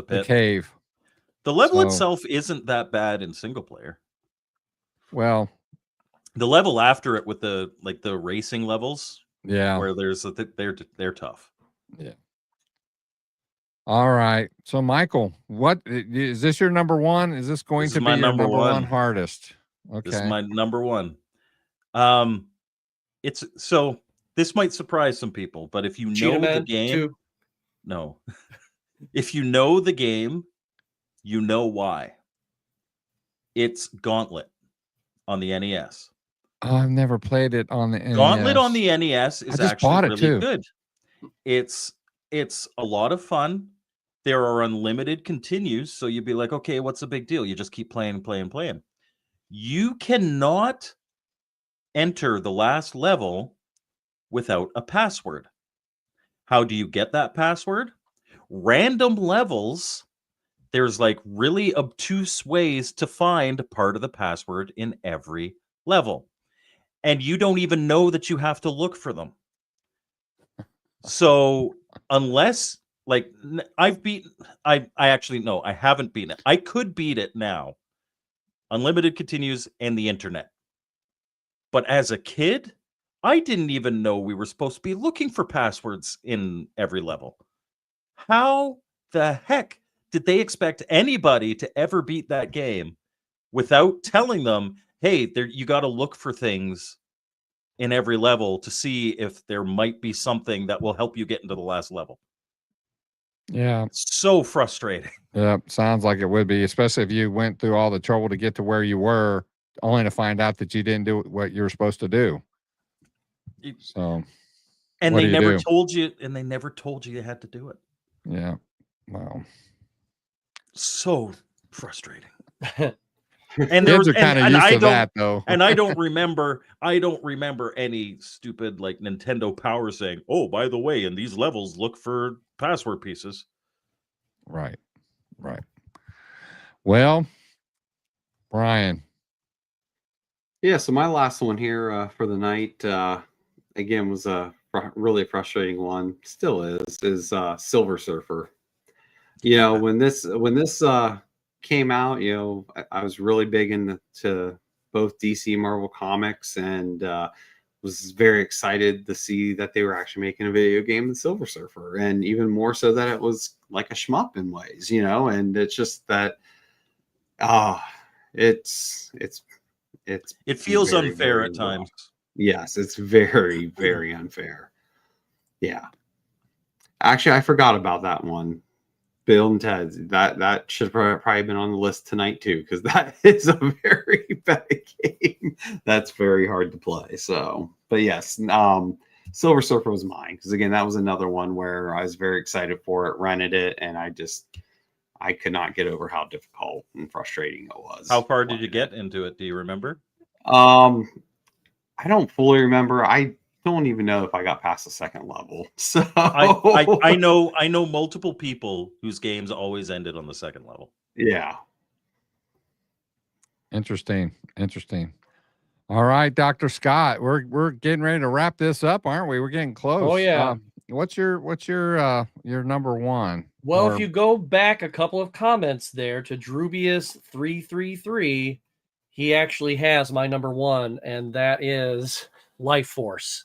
pit. Cave. The level itself isn't that bad in single player. Well, the level after it with the racing levels, yeah, where they're tough. Yeah. All right. So Michael, what is this your number 1? Is this going to be your number 1 hardest? Okay. This is my number 1. It's so this might surprise some people, but if you know the game, no. If you know the game, you know why. It's Gauntlet on the NES. Oh, I've never played it on the NES. Gauntlet on the NES is just actually bought it really too. good. It's a lot of fun. There are unlimited continues, so you'd be like, okay, what's the big deal? You just keep playing. You cannot enter the last level without a password. How do you get that password? Random levels. There's like really obtuse ways to find part of the password in every level. And you don't even know that you have to look for them. So unless like I've beaten, I actually no, I haven't beaten it. I could beat it now. Unlimited continues and the internet. But as a kid, I didn't even know we were supposed to be looking for passwords in every level. How the heck did they expect anybody to ever beat that game without telling them, hey, there you got to look for things in every level to see if there might be something that will help you get into the last level? Yeah. So frustrating. Yeah. Sounds like it would be, especially if you went through all the trouble to get to where you were, only to find out that you didn't do what you were supposed to do. So, and what they do you never do? told you, and they never told you had to do it. Yeah. Wow. So frustrating. And there Kids was, are kind of and used I to don't, that though. and I don't remember any stupid like Nintendo Power saying, "Oh, by the way, in these levels, look for password pieces." Right. Right. Well, Brian. Yeah, so my last one here for the night, again, was a really frustrating one. Still is Silver Surfer. You know, when this came out, you know, I was really big into both DC and Marvel comics, and was very excited to see that they were actually making a video game, The Silver Surfer, and even more so that it was like a shmup in ways, you know. And it's just that, it's It feels very, unfair very at times. rough. Yes, it's very, very unfair. Yeah. Actually, I forgot about that one. Bill and Ted's. That should probably been on the list tonight too, because that is a very bad game. That's very hard to play. So, but yes, Silver Surfer was mine, because again, that was another one where I was very excited for it, rented it, and I could not get over how difficult and frustrating it was. How far did you get into it? Do you remember? I don't fully remember. I don't even know if I got past the second level. So I know multiple people whose games always ended on the second level. Yeah. Interesting. All right, Dr. Scott, we're getting ready to wrap this up, aren't we? We're getting close. Oh yeah. What's your number one? Well, if you go back a couple of comments there to Drubius333, he actually has my number one, and that is Life Force.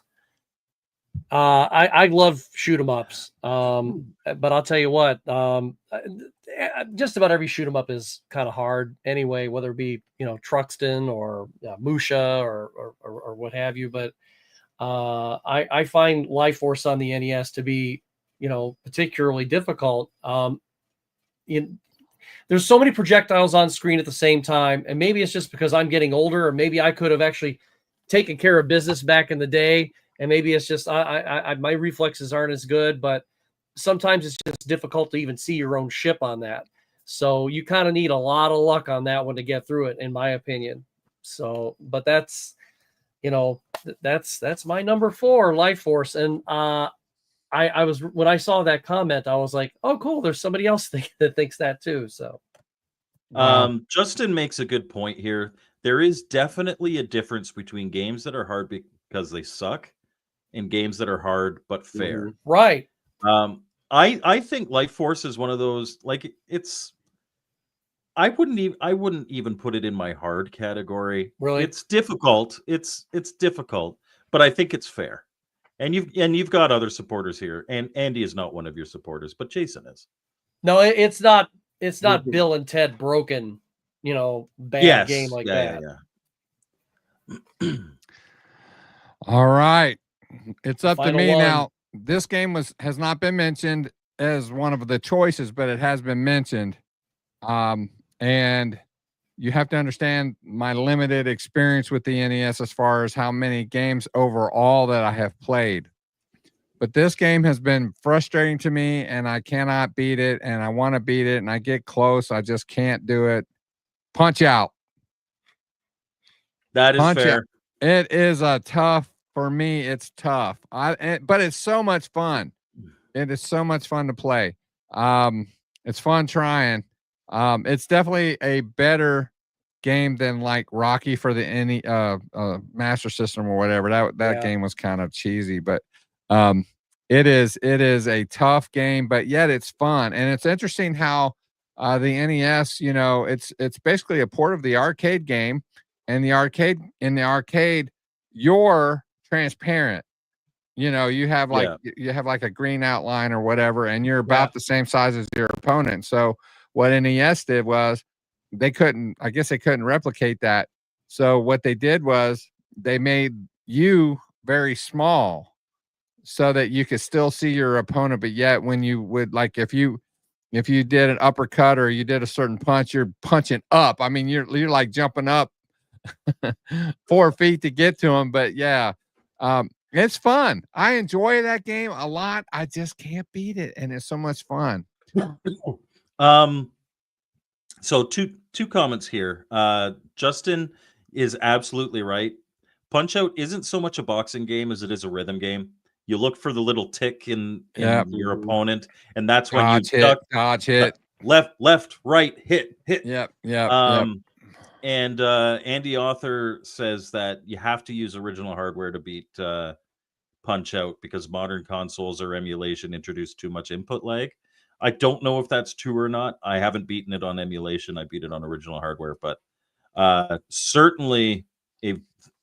I love shoot 'em ups, but I'll tell you what, just about every shoot 'em up is kind of hard anyway, whether it be Truxton or Musha or what have you. But I find Life Force on the NES to be particularly difficult. There's so many projectiles on screen at the same time, and maybe it's just because I'm getting older, or maybe I could have actually taken care of business back in the day. And maybe it's just my reflexes aren't as good, but sometimes it's just difficult to even see your own ship on that. So you kind of need a lot of luck on that one to get through it, in my opinion. So, but that's my number 4, Life Force. And I was, when I saw that comment, I was like, oh, cool. There's somebody else that thinks that too. So, Wow. Justin makes a good point here. There is definitely a difference between games that are hard because they suck and games that are hard but fair. Mm-hmm. Right. I think Life Force is one of those, like, I wouldn't even put it in my hard category. Really? It's difficult. It's difficult, but I think it's fair. And you've got other supporters here, and Andy is not one of your supporters, but Jason is. No, it's not Mhm. Bill and Ted broken, bad game like that. Yeah. All right. It's up to final me one. now. This game has not been mentioned as one of the choices, but it has been mentioned. And you have to understand my limited experience with the NES as far as how many games overall that I have played. But this game has been frustrating to me, and I cannot beat it, and I want to beat it, and I get close. I just can't do it. Punch Out. That is Punch Out. fair. It is a tough, for me, it's tough. But it's so much fun. It is so much fun to play. It's fun trying. It's definitely a better game than like Rocky for the Master System or whatever. That game was kind of cheesy, but it is a tough game, but yet it's fun. And it's interesting how the NES, you know, it's basically a port of the arcade game, and in the arcade, you're transparent. You know, you have like a green outline or whatever, and you're about the same size as your opponent. So what NES did was they couldn't replicate that. So what they did was they made you very small so that you could still see your opponent, but yet when you would, like, if you did an uppercut or you did a certain punch, you're punching up. I mean, you're like jumping up 4 feet to get to them. But yeah, it's fun. I enjoy that game a lot. I just can't beat it, and it's so much fun. So two comments here. Justin is absolutely right. Punch Out isn't so much a boxing game as it is a rhythm game. You look for the little tick in your opponent, and that's when dodge hit, left, right, hit. Yep. And Andy Author says that you have to use original hardware to beat Punch Out because modern consoles or emulation introduce too much input lag. I don't know if that's true or not. I haven't beaten it on emulation. I beat it on original hardware, but certainly a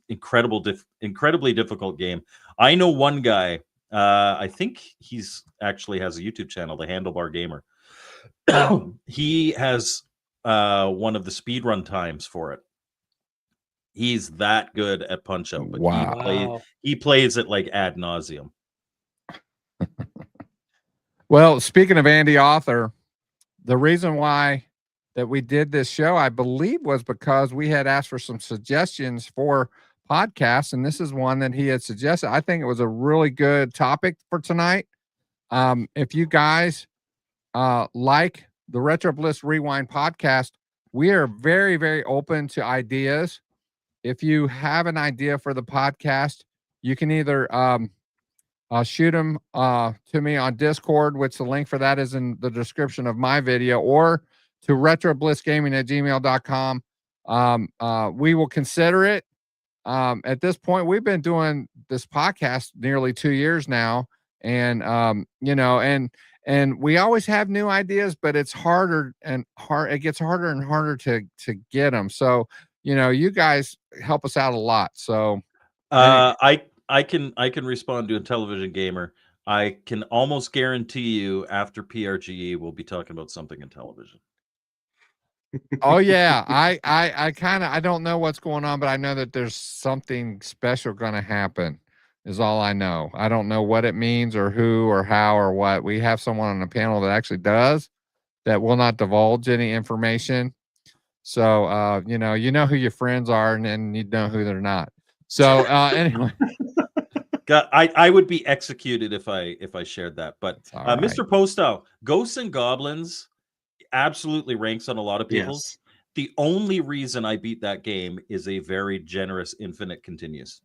incredibly difficult game. I know one guy. I think he's actually has a YouTube channel, the Handlebar Gamer. He has one of the speedrun times for it. He's that good at Punch Out, but he plays it like ad nauseum. Well, speaking of Andy Author, the reason why that we did this show, I believe, was because we had asked for some suggestions for podcasts, and this is one that he had suggested. I think it was a really good topic for tonight. If you guys like the Retro Bliss Rewind podcast, we are very, very open to ideas. If you have an idea for the podcast, you can either shoot them to me on Discord, which the link for that is in the description of my video, or to retroblissgaming@gmail.com. We will consider it. At this point, we've been doing this podcast nearly 2 years now, and you know, and we always have new ideas, but it's harder and it gets harder and harder to get them. So, you know, you guys help us out a lot. So I can respond to a television gamer. I can almost guarantee you after PRGE we'll be talking about something in television. Oh yeah, I don't know what's going on, but I know that there's something special going to happen. Is all I know. I don't know what it means or who or how or what. We have someone on the panel that actually does, that will not divulge any information. So you know who your friends are, and you know who they're not. So anyway. I would be executed if I shared that. But right. Mr. Postow, Ghosts and Goblins absolutely ranks on a lot of people. Yes. The only reason I beat that game is a very generous infinite continues.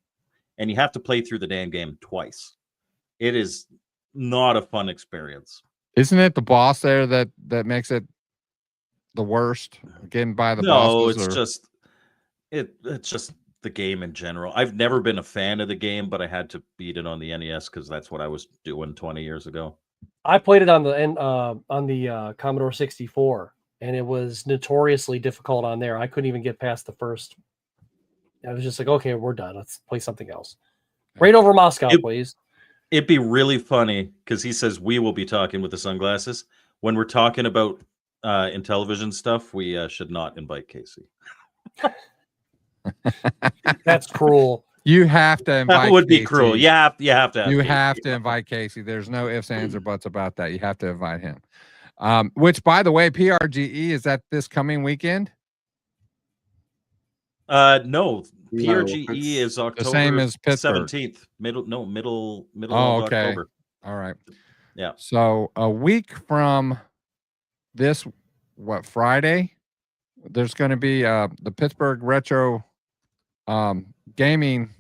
And you have to play through the damn game twice. It is not a fun experience. Isn't it the boss there that makes it the worst? Getting by the bosses? No, it's just the game in general. I've never been a fan of the game, but I had to beat it on the NES because that's what I was doing 20 years ago. I played it on the Commodore 64, and it was notoriously difficult on there. I couldn't even get past the first. I was just like, okay, we're done. Let's play something else. Right over Moscow, please. It'd be really funny because he says we will be talking with the sunglasses. When we're talking about in television stuff, we should not invite Casey. That's cruel. You have to invite. That would be Casey. cruel. You have to. Have to invite Casey. There's no ifs, ands, or buts about that. You have to invite him. Which, by the way, PRGE is that this coming weekend? No, No, PRGE it's is October same as Pittsburgh. 17th. Middle Oh, of okay. October. All right. Yeah. So a week from this, Friday, there's going to be the Pittsburgh Retro Gaming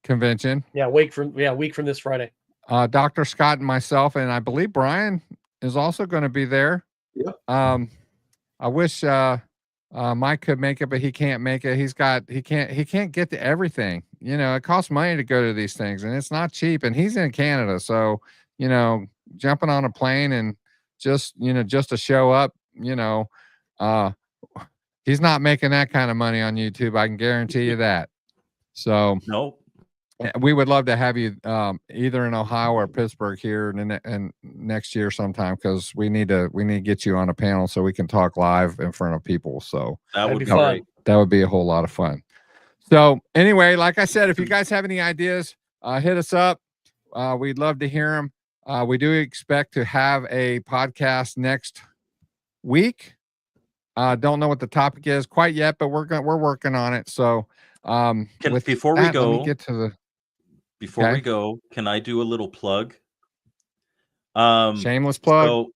Convention. Yeah, week from this Friday. Dr. Scott and myself, and I believe Brian is also going to be there. Yep. I wish Mike could make it, but he can't make it. He can't get to everything. You know, it costs money to go to these things, and it's not cheap. And he's in Canada, so you know, jumping on a plane and just to show up, he's not making that kind of money on YouTube. I can guarantee you that. So No. we would love to have you either in Ohio or Pittsburgh here and next year sometime, because we need to get you on a panel so we can talk live in front of people. So That would be fun. great. that would be a whole lot of fun. So anyway, like I said, if you guys have any ideas, hit us up. We'd love to hear them. We do expect to have a podcast next week. Don't know what the topic is quite yet, but we're working on it. So Before we go, let me get to the Before Okay. we go, can I do a little plug? shameless plug. So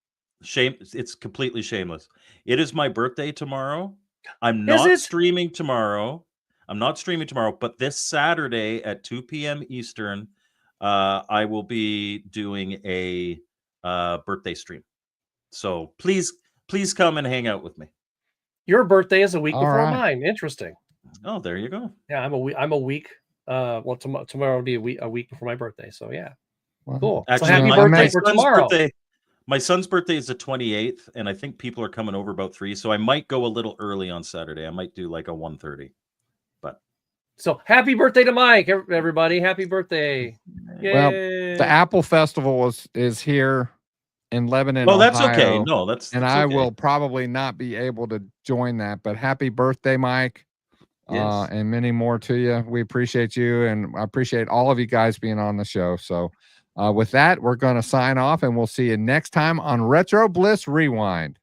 it's completely shameless. It is my birthday tomorrow. I'm Is not it? streaming tomorrow. But this Saturday at 2 p.m. Eastern, I will be doing a birthday stream. So please come and hang out with me. Your birthday is a week All before right. mine. Interesting. Oh, there you go. Yeah, I'm a week. Well, tomorrow will be a week before my birthday. So yeah, Well, cool. Actually, so happy my- birthday my for tomorrow. My son's birthday is the 28th, and I think people are coming over about 3, so I might go a little early on Saturday. I might do like a 1:30. So happy birthday to Mike, everybody! Happy birthday! Yay. Well, the Apple Festival is here in Lebanon. Well, that's okay. Ohio, No, that's and that's I okay. will probably not be able to join that. But happy birthday, Mike, Yes. and many more to you. We appreciate you, and I appreciate all of you guys being on the show. So, with that, we're going to sign off, and we'll see you next time on Retro Bliss Rewind.